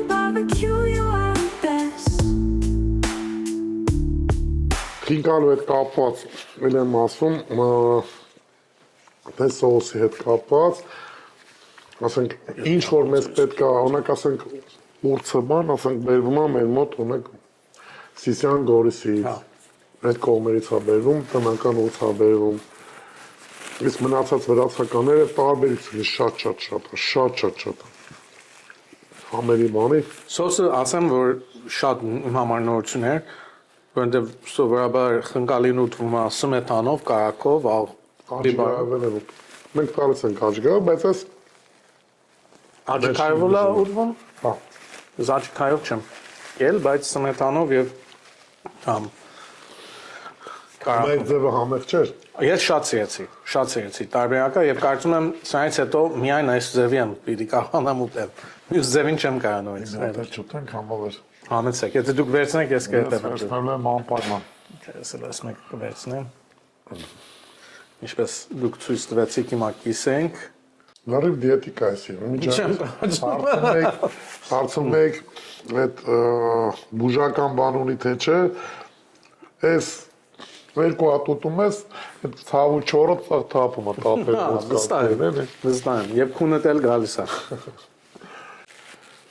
barbecue you are best. Քինկալու հետ կապված, էլ եմ ասում, թե սոուսի հետ կապված, ասենք, ինչ որ մեզ պետք է, օրինակ ասենք, ուրցը բան, ասենք, բերվում է մեր մոտ, օրինակ, Սիսիան Գորիսից, այդ կողմերից է բերվում, տնական ուրց է բերվում, իսկ մնացած վրացականները տարբերությունը շատ համերի բանի, Սոսը ասեմ, որ շատ իմ համար նորություն էր, որովհետև սովորաբար խնկալին ուտվում է սմետանով, կարակով, աճգարվել են ուտ։ Մենք տալիս ենք աճգար, բայց այս աճկայով է ուտվում, հա, ես աճկայով չեմ ել, բայց սմետանով եւ համ այդ ձևը համեղ չէր։ Ես շատ սիրեցի տարբերակը եւ կարծում եմ սրանից հետո միայն այս ձևի եմ պիտի կարողանամ ուտել։ Մյուս ձևին չեմ կարողանում Դա չուտենք համով էր։ Համեցեք, եթե դուք վերցնեք, ես կհետևեմ։ Վերցնեմ եմ անպայման։ Ես էլ ես մեկ կվերցնեմ։ Ինչպես դուք ցույց տվեցիք, հիմա կիսենք։ Լարիվ դիետիկա է սիրում։ Չեմ Հարցում եք այդ բուժական բան ունի թե չէ, այս երկու հատ ուտում ես, այդ ցավու չորը թափում է տապեր Վստահ եմ, եւ քունդ էլ գալիս է։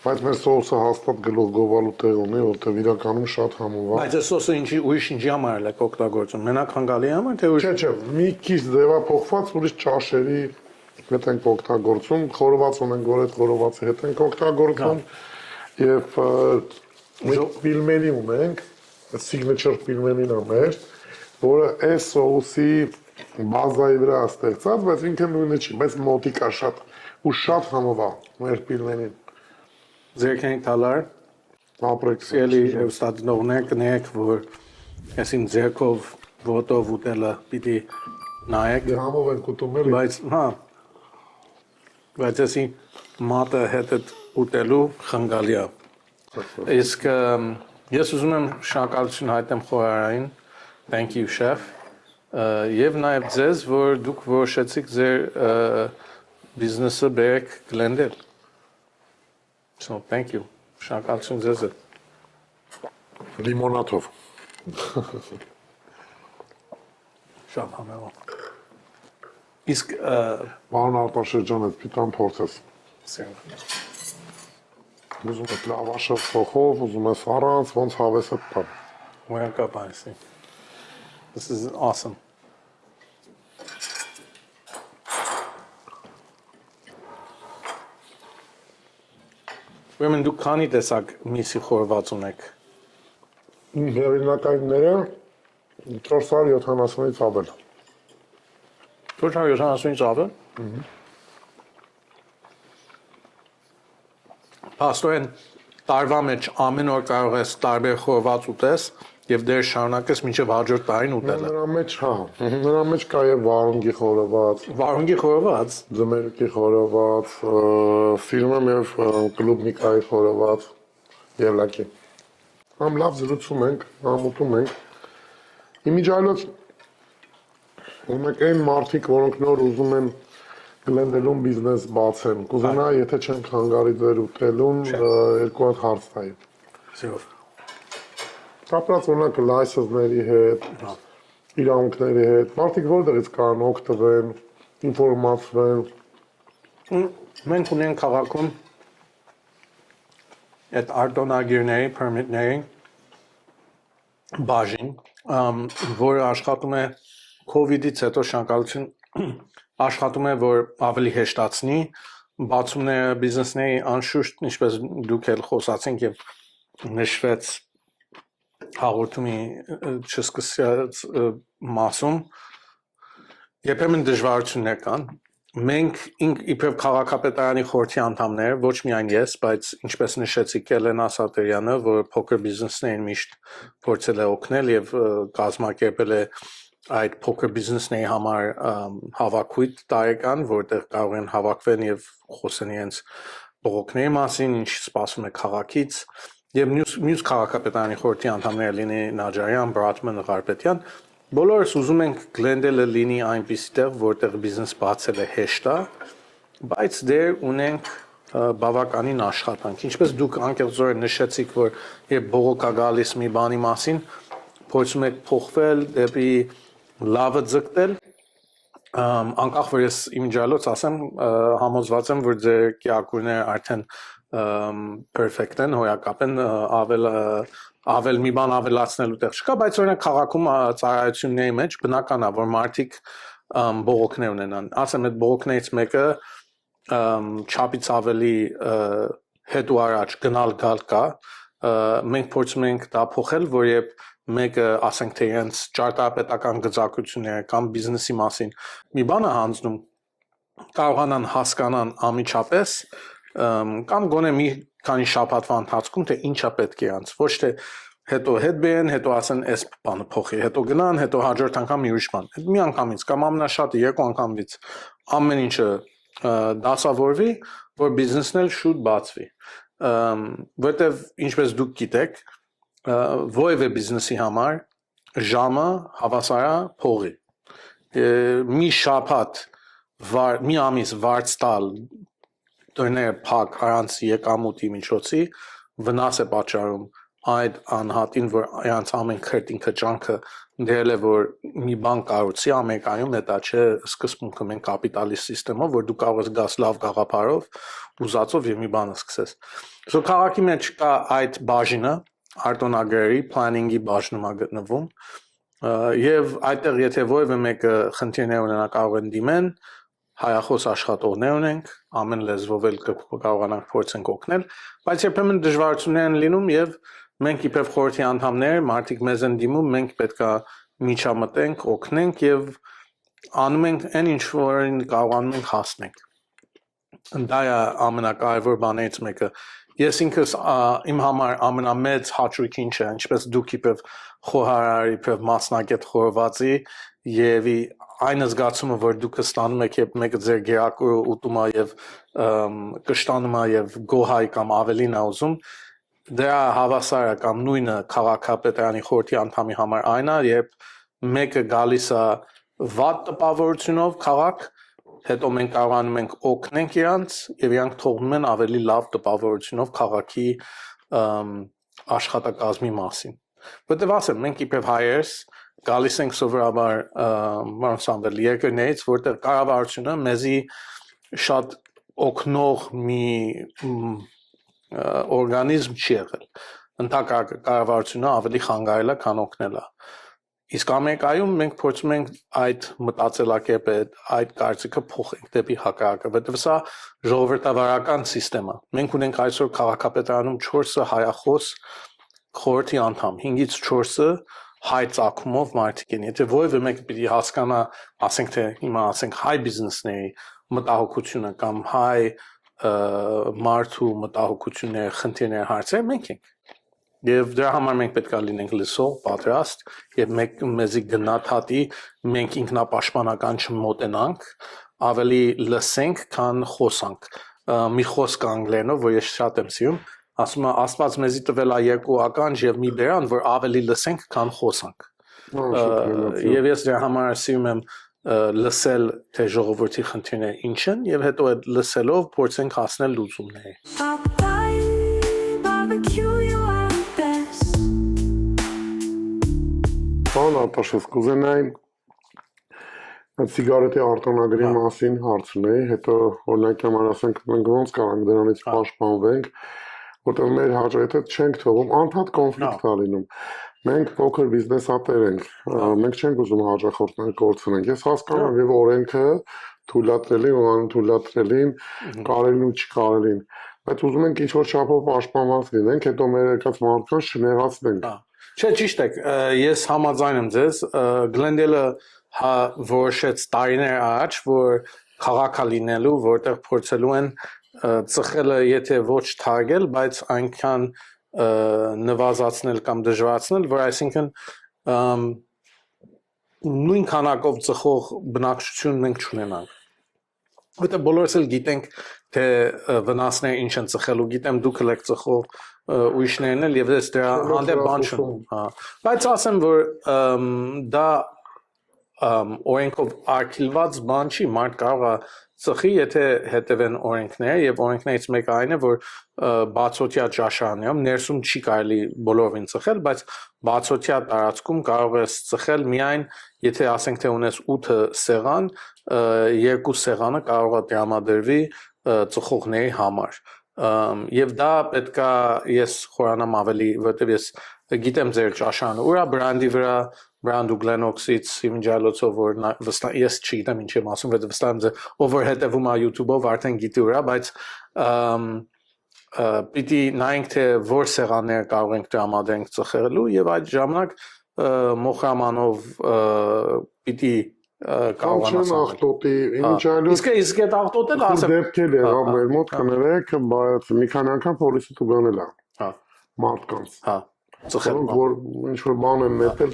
Բայց մեր սոուսը հաստատ գլուխ գովալու տեղ ունի, որտեղ իրականում շատ համով է։ Բայց այս սոսը ինչի համար է օգտագործում։ Մենակ հանգալի համար թե ուրիշ։ Չէ, մի քիչ ձևափոխված ուրիշ ճաշերի հետ ենք օգտագործում, խորոված ունենք, որ այդ խորովածի հետ ենք օգտագործում եւ մենք ֆիլմերի ունենք, signature ֆիլմերին է մեր, որը այս սոուսի բազայի վրա է ստեղծած, բայց ինքը նույնը չի, բայց մոտիկա շատ ու շատ համով է մեր ֆիլմերին։ Ձերքենք տալար Ապրեք Սիրելի ստադնողներ կներեք, որ այսին ձերքով ոտով ուտելը պիտի նայեք, Համով ենք ուտում էլի։ բայց հա բայց այսի մատը հետ ուտելու խնգալի է։ Իսկ ես ուզում եմ շնորհակալություն հայտնեմ խորարային, thank you chef, եւ նաեւ ձեզ, որ դուք որոշեցիք ձեր բիզնեսը բերեք Glendale։ So thank you. Շնորհակալություն ձեզ։ Լիմոնաթով։ Շատ համեղ։ Իսկ Պարոն Արտաշրջան, այդ պիտան փորձես։ սիրում։ Ուզում եք լավաշը փոխով, ուզում ես առանց, ոնց հավեսը տան։ Wake up, I see. This is awesome. Ուրեմն դուք քանի տեսակ միսի խորված ունեք։ Հեղինակայինները 470-ից ավել։ 470-ից ավել։ Փաստորեն տարվա մեջ ամեն օր կարող ես տարբեր խորված ուտես եւ դեր շարունակես մինչեւ հաջորդ տարին ուտելը։ Նրա մեջ, հա, նրա մեջ կա եւ վարունգի խորոված, Վարունգի խորված, ձմերուկի խորոված, ֆիլմը եւ կլուբնիկայի խորոված, ելակի։ Համ լավ զրուցում ենք, համ ուտում ենք։ Իմիջայլոց Օրինակ այն մարդիկ, որոնք նոր ուզում են գլենդելում բիզնես բացեն, կուզենա, եթե չենք հանգարի ձեր ուտելուն, երկու հատ հարց տայի։ Սիրով։ Կապրած օրինակ լայսենսների հետ, իրավունքների հետ, մարդիկ որտեղից կարող օգտվեն, ինֆորմացվեն։ Մենք ունենք քաղաքում այդ արտոնագիրների, permit-ների բաժին, որը աշխատում է COVID-ից հետո շնորհակալություն աշխատում է, որ ավելի հեշտացնի բացումները բիզնեսների անշուշտ, ինչպես դուք էլ խոսացինք եւ նշվեց հաղորդումի չսկսած մասում, երբեմն դժվարություններ կան։ Մենք իբրև քաղաքապետարանի խորհրդի անդամներ, ոչ միայն ես, բայց ինչպես նշեցիք Էլենա Սատերյանը, որ փոքր բիզնեսներին միշտ փորձել է օգնել եւ կազմակերպել է այդ փոքր բիզնեսների համար հավաքույթ տարեկան, որտեղ կարող են հավաքվեն եւ խոսեն իրենց բողոքների մասին, ինչ սպասում է քաղաքից, եւ մյուս քաղաքապետարանի խորհրդի անդամները լինի Նաջարյան, Բրատման, Ղարպետյան, բոլորս ուզում ենք Գլենդելը լինի այնպիսի տեղ, որտեղ բիզնես բացել է հեշտ է, բայց դեր ունենք բավականին աշխատանք։ Ինչպես դուք անկեղծորեն նշեցիք, որ երբ բողոք է գալիս մի բանի մասին, փորձում եք փոխվել դեպի լավը ձգտել, անկախ որ ես իմ ջալոց ասեմ, համոզված եմ, որ ձեր կիակուրները արդեն perfect են, հոյակապ են, ավել մի բան ավելացնելու տեղ չկա, բայց օրինակ քաղաքում ծառայությունների մեջ բնական է, որ մարդիկ բողոքներ ունենան։ Ասեմ, այդ բողոքներից մեկը չափից ավելի հետ ու առաջ գնալ գալ կա, մենք փորձում ենք դա փոխել, որ երբ մեկը ասենք թե իրենց ճարտարապետական գծակությունները կամ բիզնեսի մասին մի բան է հանձնում, կարողանան հասկանան անմիջապես կամ գոնե մի քանի շաբաթվա ընթացքում թե ինչա պետք է անց, ոչ թե հետո հետ բերեն, հետո ասեն այս բանը փոխի, հետո գնան, հետո հաջորդ անգամ մի ուրիշ բան։ Այդ մի անգամից կամ ամենաշատը երկու անգամից ամեն ինչը դասավորվի, որ բիզնեսն էլ շուտ բացվի։ Որտեվ ինչպես դուք գիտեք, որևէ բիզնեսի համար ժամը հավասար է փողի։ Մի շաբաթ մի ամիս վարձ տալ դերները փակ առանց եկամուտի միջոցի վնաս է պատճառում այդ անհատին, որ իրանց ամեն քրտինքը ջանքը դերել է, որ մի բան կառուցի Ամերիկայում, դա չէ սկզբունքը մենք կապիտալիստ համակարգով, որ դու կարող ես գաս լավ գաղափարով, ուզածով եւ մի բան սկսես։ Սո քաղաքի մեջ կա այդ բաժինը, արտոնագրերի, planning-ի բաժնում է գտնվում, եւ այդտեղ եթե որևէ մեկը խնդիրներ ունենա կարող են դիմեն, հայախոս աշխատողներ ունենք, ամեն լեզվով էլ կարողանանք փորձենք օգնել, բայց երբեմն դժվարություններ են լինում եւ մենք իբրև խորհրդի անդամներ, մարդիկ մեզ են դիմում, մենք պետքա միջամտենք, օգնենք եւ անում ենք այն ինչ որին կարողանում ենք հասնենք։ Դա է ամենակարևոր բաներից մեկը։ Ես ինքս իմ համար ամենամեծ հաճույքը ինչ է, ինչպես դուք իբրև խոհարար, իբրև մասնակետ խորվածի եւ այն զգացումը, որ դուք ստանում եք, երբ մեկը ձեր գերակուրը ուտում է եւ կշտանում է եւ գոհայ կամ ավելին է ուզում, դրա հավասարը կամ նույնը քաղաքապետարանի խորհրդի անդամի համար այն է, երբ մեկը գալիս է վատ տպավորությունով քաղաք, հետո մենք կարողանում ենք օգնենք իրանց եւ իրանք թողնում են ավելի լավ տպավորությունով քաղաքի աշխատակազմի մասին։ Որտեւ ասեմ, մենք իբրև հայերս գալիս ենք սովորաբար մանսամբել երկրներից, որտեղ կառավարությունը մեզի շատ օգնող մի օրգանիզմ չի եղել։ Ընդհանուր կառավարությունը ավելի խանգարել է, քան օգնել է։ Իսկ Ամերիկայում մենք փորձում ենք այդ մտածելակերպը, այդ կարծիքը փոխենք դեպի հակառակը, որտեղ սա ժողովրդավարական համակարգ է։ Մենք ունենք այսօր քաղաքապետարանում 4-ը հայախոս խորհրդի անդամ, 5-ից 4-ը հայ ծագումով մարդիկ են։ Եթե որևէ մեկը պիտի հասկանա, ասենք թե հիմա ասենք հայ բիզնեսների մտահոգությունը կամ հայ մարդու մտահոգությունները, խնդիրները, հարցերը մենք ենք։ Եվ դրա համար մենք պետք է լինենք լսող, պատրաստ եւ մեզի գնահատի, մենք ինքնապաշտպանական չմոտենանք, ավելի լսենք, քան խոսանք։ Մի խոսք անգլերենով, որ ես շատ եմ սիրում, ասում է Աստված մեզի տվել է երկու ականջ եւ մի բերան, որ ավելի լսենք, քան խոսանք։ Եվ ես դրա համար սիրում եմ լսել թե ժողովրդի խնդիրները ինչ են եւ հետո այդ լսելով փորձենք հասնել լուծումների։ Barbecue, you are the best. Բան ապաշես կուզենայի սիգարետի արտոնագրի մասին հարցնեի, հետո օրինակ համար ասենք մենք ոնց կարանք դրանից պաշտպանվենք, որտեղ մեր հաջորդը չենք թողում, անդադ կոնֆլիկտ ա լինում։ Մենք փոքր բիզնեսատեր ենք, մենք չենք ուզում հաջախորդներ կորցնենք։ Ես հասկանում եմ եւ օրենքը թույլատրելին ու անթույլատրելին, կարելին ու չկարելին, բայց ուզում ենք ինչ-որ չափով պաշտպանված լինենք, հետո մեր եկած մարդկանց չնեղացնենք։ Չէ, ճիշտ է, ես համաձայն եմ ձեզ, Glendale-ը որոշեց տարիներ առաջ, որ քաղաք է լինելու, որտեղ փորձելու են ծխելը եթե ոչ թարգել, բայց այնքան նվազացնել կամ դժվարացնել, որ այսինքն նույն քանակով ծխող բնակչություն մենք չունենանք։ Որտեղ բոլորս էլ գիտենք, թե վնասները ինչ են ծխելու, գիտեմ դուք եք ծխող ուրիշներն էլ եւ ես դրա հանդեպ բան չեմ, բայց ասեմ, որ դա օրենքով արգելված բան չի, մարդ կարող է ծխի, եթե հետևեն օրենքները եւ օրենքներից մեկը այն է, որ բացօթյա ճաշարաններում ներսում չի կարելի բոլորովին ծխել, բայց բացօթյա տարածքում կարող ես ծխել միայն եթե ասենք թե ունես 8 սեղան, 2 սեղանը կարող է տրամադրվի ծխողների համար։ Եվ դա պետքա ես խորանամ ավելի, որտեղ ես գիտեմ ձեր ճաշարանը ուրա բրանդի վրա, բրանդու Glennox-ից իմիջիալոցով որ ես չգիտեմ ինչ եմ ասում, որտեղ վստահ եմ ձեր ով որ հետևում է YouTube-ով արդեն գիտի ուրա, բայց պիտի նայենք թե որ սեղանները կարող ենք տրամադրենք ծխելու եւ այդ ժամանակ մոխրամանով պիտի Կանչեն աղտոտի, իմիջիալոց իսկ այդ աղտոտել ասեմ դեպքեր եղավ մեր մոտ կներեք, բայց մի քանի անգամ պոլիսը տուգանել է մարդկանց ծխել որ ինչ որ բան են նետել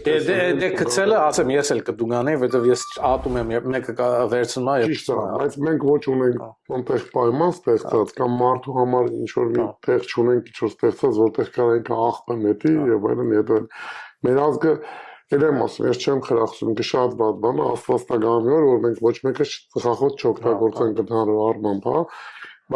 դե գցելը ասեմ ես էլ կդուգանեի որովհետեւ ես ատում եմ մեկը վերցնում է ճիշտ է բայց մենք ոչ ունենք այնտեղ պայման ստեղծած կամ մարդու համար ինչ որ մի տեղ չունենք ինչ որ ստեղծած որտեղ կարենք աղբը նետի եւ այլն եւ մեր ազգը Երեմ ասում, ես չեմ խրախուսում, կը շատ բաց բան, աստվածտագանի որ մենք ոչ մեկը ծխախոտ չօգտագործենք ընդհանուր առմամբ, հա,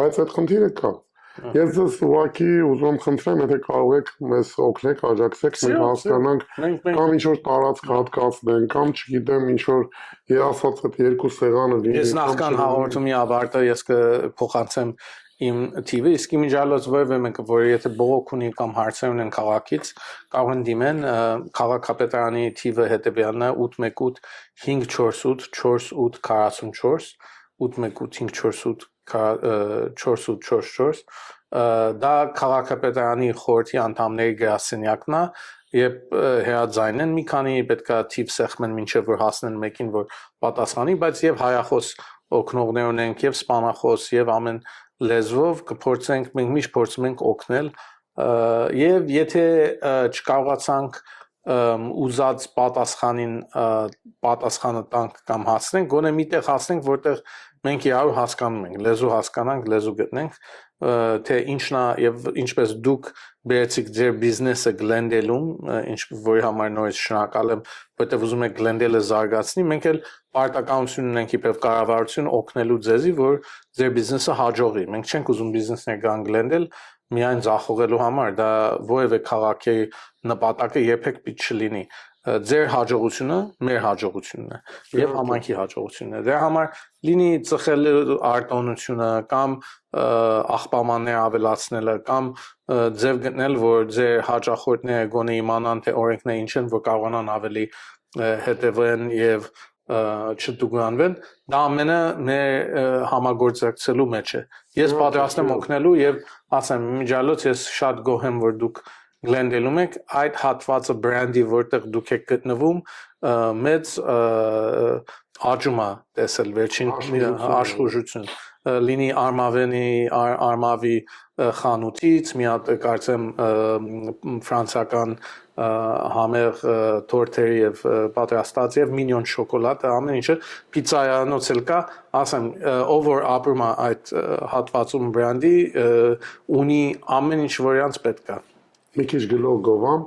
բայց այդ խնդիրը կա։ Ես ձեզ ուղղակի ուզում եմ խնդրեմ, եթե կարող եք մեզ օգնեք, աջակցեք, մենք հասկանանք կամ ինչ-որ տարածք հատկացնենք, կամ չգիտեմ ինչ-որ երասած այդ 2 սեղանը լինի։ Ես նախքան հաղորդումի ավարտը ես կփոխանցեմ իմ TV, իսկ իմիջիալոց որևէ մեկը, որ եթե բողոք ունի կամ հարցեր ունեն քաղաքից, կարող են դիմեն քաղաքապետարանի TV-ը հետևյալն է 818 548 4844 818 548 4844 դա քաղաքապետարանի խորհրդի անդամների գրասենյակն է եւ հրաձայնեն մի քանի պետքա թիվ սեղմեն մինչեւ որ հասնեն մեկին որ պատասխանի, բայց եւ հայախոս օգնողներ ունենք եւ սպանախոս եւ ամեն լեզվով կփորձենք մենք միշտ փորձում ենք օգնել եւ եթե չկարողացանք ուզած պատասխանին պատասխանը տանք կամ հասնենք գոնե միտեղ հասնենք որտեղ մենք իրար հասկանում ենք լեզու հասկանանք լեզու գտնենք թե ինչն է եւ ինչպես դուք բերեցիք ձեր բիզնեսը Glendale-ում ինչ որի համար նորից շնորհակալ եմ որտեղ ուզում եք Glendale-ը զարգացնի մենք էլ պարտականություն ունենք իբրև կառավարություն օգնելու ձեզի որ ձեր բիզնեսը հաջողի մենք չենք ուզում բիզնեսներ գան Glendale միայն ձախողելու համար դա որևէ քաղաքի նպատակը երբեք պիտի չլինի ձեր հաջողությունը մեր հաջողությունն է եւ համայնքի հաջողությունն է դրա համար լինի ծխելու արտոնությունը կամ աղբամաններ ավելացնելը կամ ձև գտնել որ ձեր հաջախորդները գոնե իմանան թե օրենքները ինչ են որ կարողանան ավելի հետևեն եւ չտուգանվեն դա ամենը մեր համագործակցելու մեջ է ես պատրաստ եմ օգնելու եւ ասեմ միջալոց ես շատ գոհ եմ որ դուք Glendale-ում եք այդ հատվածը բրանդի որտեղ դուք եք գտնվում մեծ աճում է տեսել վերջին աշխուժություն լինի արմավի խանութից մի հատ կարծեմ ֆրանսիական համեղ տորտերի եւ պատրաստած եւ մինիոն շոկոլադ ամեն ինչը պիցցայանոց էլ կա ասեմ ով որ ապրում է այդ հատվածում բրանդի ունի ամեն ինչ վարիանտ պետք է մի քիչ գլով գովամ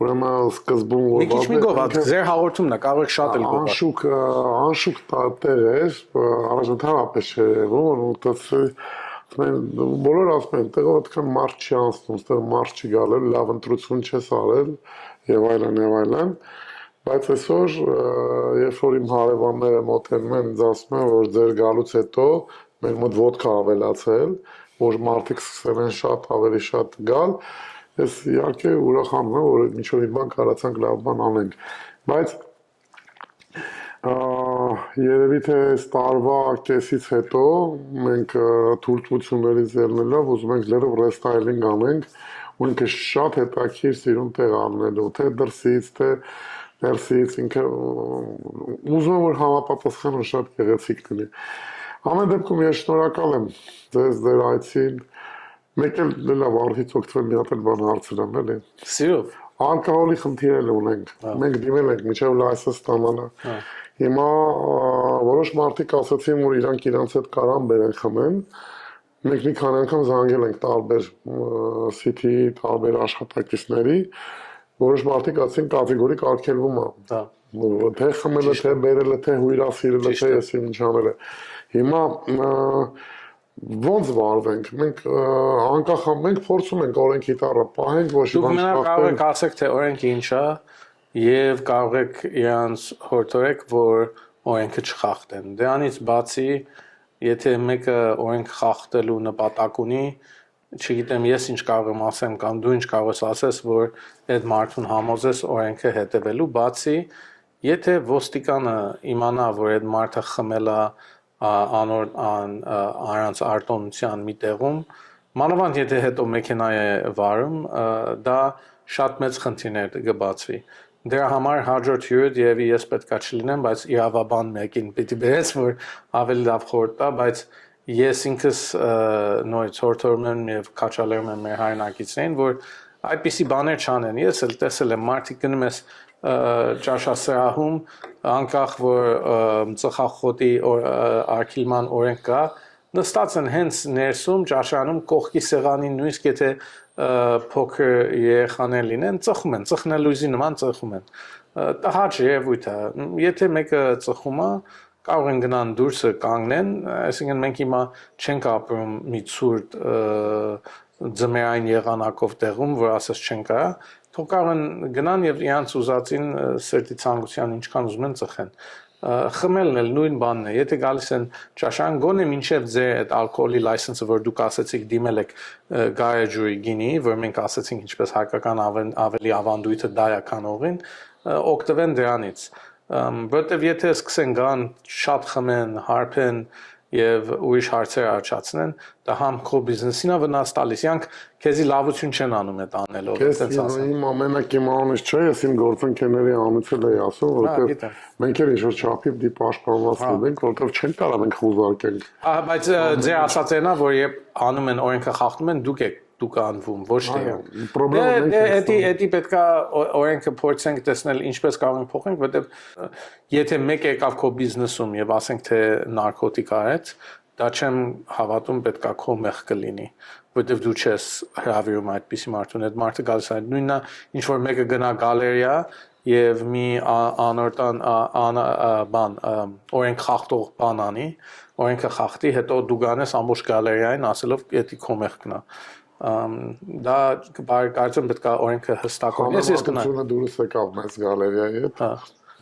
ուրեմն սկզբում Մի քիչ մի գովադ, ձեր հաղորդումն է, կարող եք շատ էլ գովադ։ անշուք տեղ էր, առաջնորդապես չէ, որովհետեւ բոլորը ասում են, տեղով այդքան մարդ չի անցնում, այդտեղ մարդ չի գալու, լավ ընտրություն չես արել եւ այլն, բայց այսօր երբ որ իմ հարևանները մոտենում են, ինձ ասում են, որ ձեր գալուց հետո մեր մոտ ոդկա ավելացել, որ մարդիկ սկսել են շատ ավելի շատ գալ, ես իհարկե ուրախանում եմ, որ ինչ որ մի բան կարացանք լավ բան անենք, բայց երևի թե այս տարվա կեսից հետո մենք թույլտվություններից ելնելով ուզում ենք լրիվ ռեստայլինգ անենք ու ինքը շատ հետաքրքիր սիրուն տեղ անելու թե դրսից թե ներսից ինքը ուզում եմ որ համապատասխանը շատ գեղեցիկ լինի ամեն դեպքում ես շնորհակալ եմ ձեր այցին մեկ էլ լավ արդից օգտվել մի հատ էլ բան հարցրեմ էլի Սիրով ալկոհոլի խնդիրներ ունենք մենք դիմել ենք մինչև լայսենս ստանալը Հիմա որոշ մարդիկ ասացին, որ իրանք իրանց հետ կարան բերեն խմեն։ Մենք մի քանի անգամ զանգել ենք տարբեր սիթի, տարբեր աշխատակիցների, որոշ մարդիկ ասին կատեգորիկ արգելվում է։ Դա Թե խմելը, թե բերելը, թե հյուրասիրելը, թե ես ինչ անելը։ Հիմա ոնց վարվենք։ Մենք անկախ մենք փորձում ենք օրենքի տառը պահենք, ոչ Դուք մենակ կարող եք ասեք, թե օրենքը ինչ է, եւ կարող եք իրանց հորդորեք, որ օրենքը չխախտեն։ Դրանից բացի, եթե մեկը օրենք խախտելու նպատակ ունի, չգիտեմ ես ինչ կարող եմ ասեմ կամ դու ինչ կարող ես ասես, որ այդ մարդուն համոզես օրենքը հետևելու, բացի, եթե ոստիկանը իմանա, որ այդ մարդը խմել է առանց արտոնության մի տեղում, մանավանդ եթե հետո մեքենա է վարում, դա շատ մեծ խնդիրներ կբացվի։ Դրա համար հաջորդ հյուրդ եւ ես պետքա չլինեմ, բայց իրավաբան մեկին պիտի բերես, որ ավելի լավ խորտ տա, բայց ես ինքս նույնիսկ հորդորում եմ եւ քաչալերում եմ մեր հայրենակիցներին, որ այդպիսի բաներ չանեն։ Ես էլ տեսել եմ մարդիկ գնում ես ճաշասրահում, անկախ որ ծխախոտի արգելման օրենք կա, նստած են հենց ներսում ճաշարանում կողքի սեղանին նույնիսկ եթե փոքր երեխաներ լինեն, ծխում են, ծխնելույզի նման ծխում են։ Տհաճ երևույթ է։ Եթե մեկը ծխում է, կարող են գնան դուրսը կանգնեն, այսինքն մենք հիմա չենք ապրում մի ցուրտ ձմեռային եղանակով տեղում, որ ասես չեն կարա, թող կարող են գնան եւ իրանց ուզածին սերտի ցանկության ինչքան ուզում են ծխեն։ Խմելն էլ նույն բանն է։ Եթե գալիս են ճաշարան, գոնե մինչև ձեր այդ ալկոհոլի լայսենսը, որ դուք ասացիք դիմել եք գարեջուրի գինի, որ մենք ասացինք ինչպես հայկական ավելի ավանդույթը դա է կանողին, օգտվեն դրանից։ Որտեվ եթե սկսեն գան շատ խմեն, հարբեն եւ ուրիշ հարցեր առաջացնեն, դա համ քո բիզնեսին է վնաս տալիս։ Իրանք քեզի լավություն չեն անում այդ անելով, այդպես ասեմ։ Իմ ամենակի մանուս չէ, ես իմ գործընկերների անունցել էի ասում, որովհետեւ մենք էլ ինչ-որ չափի դի պաշտպանված լինենք, որովհետեւ չեն կարող մենք խուզարկենք։ Բայց ձեր ասածն է, որ երբ անում են օրենքը խախտում են, դուք անվում, ոչ թե Էդի պետքա օրենքը փորձենք տեսնել ինչպես կարող ենք փոխենք, որովհետև եթե մեկ եկավ քո բիզնեսում եւ ասենք թե նարկոտիկ արեց, դա չեմ հավատում պետքա քո մեղքը լինի, որովհետև դու չես հրավիրում այդպիսի մարդուն, այդ մարդը գալիս է նույնն է, ինչ որ մեկը գնա գալերիա եւ մի անորտան բան օրենք խախտող բան անի, օրենքը խախտի, հետո դու գանես ամբողջ գալերիային ասելով էդի քո մեղքն է։ Դա կարծեմ պետք է օրենքը հստակորեն ես գնամ դուրս եկավ մեծ գալերիայի հետ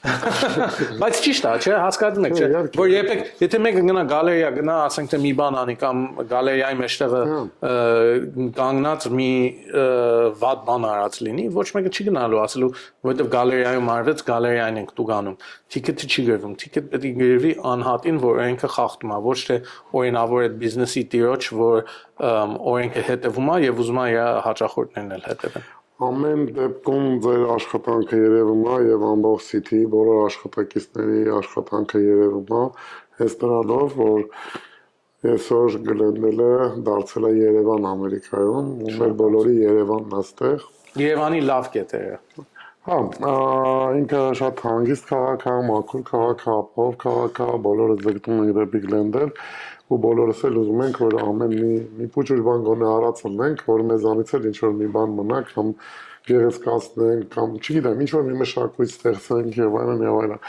բայց ճիշտ է չէ հասկանում եք չէ որ եթե մեկը գնա գալերիա գնա ասենք թե մի բան անի կամ գալերիայի մեջտեղը կանգնած մի վատ բան արած լինի ոչ մեկը չի գնալու ասելու որովհետև գալերիայում արվեց գալերիային ենք դու գանում թիքեթը չի գրվում թիքեթ պետք է գրվի անհատին որ օրենքը խախտում է ոչ թե օրինավոր այդ բիզնեսի տիրոջ որ օրենքը հետևում է եւ ուզում է իր հաճախորդներն էլ հետևեն Ամեն դեպքում ձեր աշխատանքը երևում է եւ ամբողջ սիթի բոլոր աշխատակիցների աշխատանքը երևում է հենց դրանով որ այսօր Գլենդելը դարձել է Երևան Ամերիկայում ու մեր բոլորի Երևանն այստեղ Երևանի լավ կետերը Հա ինքը շատ հանգիստ քաղաք է մաքուր քաղաք է ապով քաղաք է բոլորը ձգտում են դեպի Գլենդել ու բոլորս էլ ուզում ենք որ ամեն մի փոքր բան գոնե արած ունենք որ մեզանից էլ ինչ որ մի բան մնա կամ գեղեցկացնենք կամ չգիտեմ, ինչ որ մի մշակույթ ստեղծենք եւ այլն եւ այլն։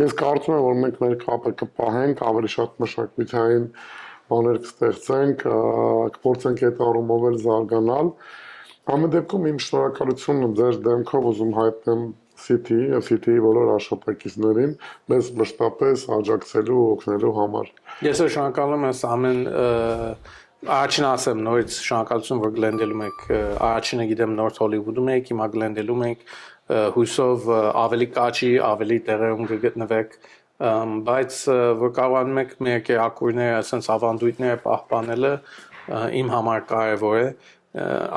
Ես կարծում եմ, որ մենք մեր կապը կպահենք, ավելի շատ մշակութային բաներ կստեղծենք, կփորձենք այդ առումով էլ զարգանալ։ Ամեն դեպքում իմ շնորհակալությունը ձեր դեմքով ուզում հայտնեմ City եւ City-ի բոլոր աշխատակիցներին մեզ մշտապես աջակցելու, օգնելու համար։ Ես շնորհակալում եմ ամեն Առաջին ասեմ նորից շնորհակալություն որ Գլենդելում եք առաջինը գիտեմ Նորթ Հոլիվուդում եք հիմա Գլենդելում եք հույսով ավելի կաչի ավելի տեղերում կգտնվեք բայց որ կարողանում եք մեր կերակուրները ասենց ավանդույթները պահպանելը իմ համար կարևոր է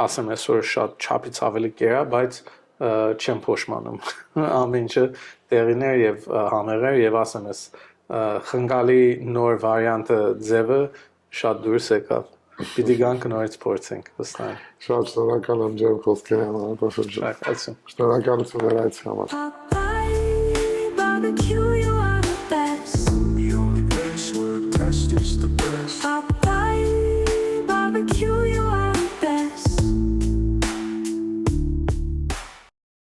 ասեմ այսօր շատ չափից ավելի կերա բայց չեմ փոշմանում ամեն ինչը տեղիներ եւ համերեր եւ ասեմ ես խնգալի նոր վարիանտը ձևը շատ դուրս եկավ։ Պիտի գանք նորից փորձենք, վստահ։ Շատ շնորհակալ եմ ջեր խոսքերի համար, Պրոֆեսոր ջան։ Շնորհակալություն։ Շնորհակալություն այդ համար։ Papa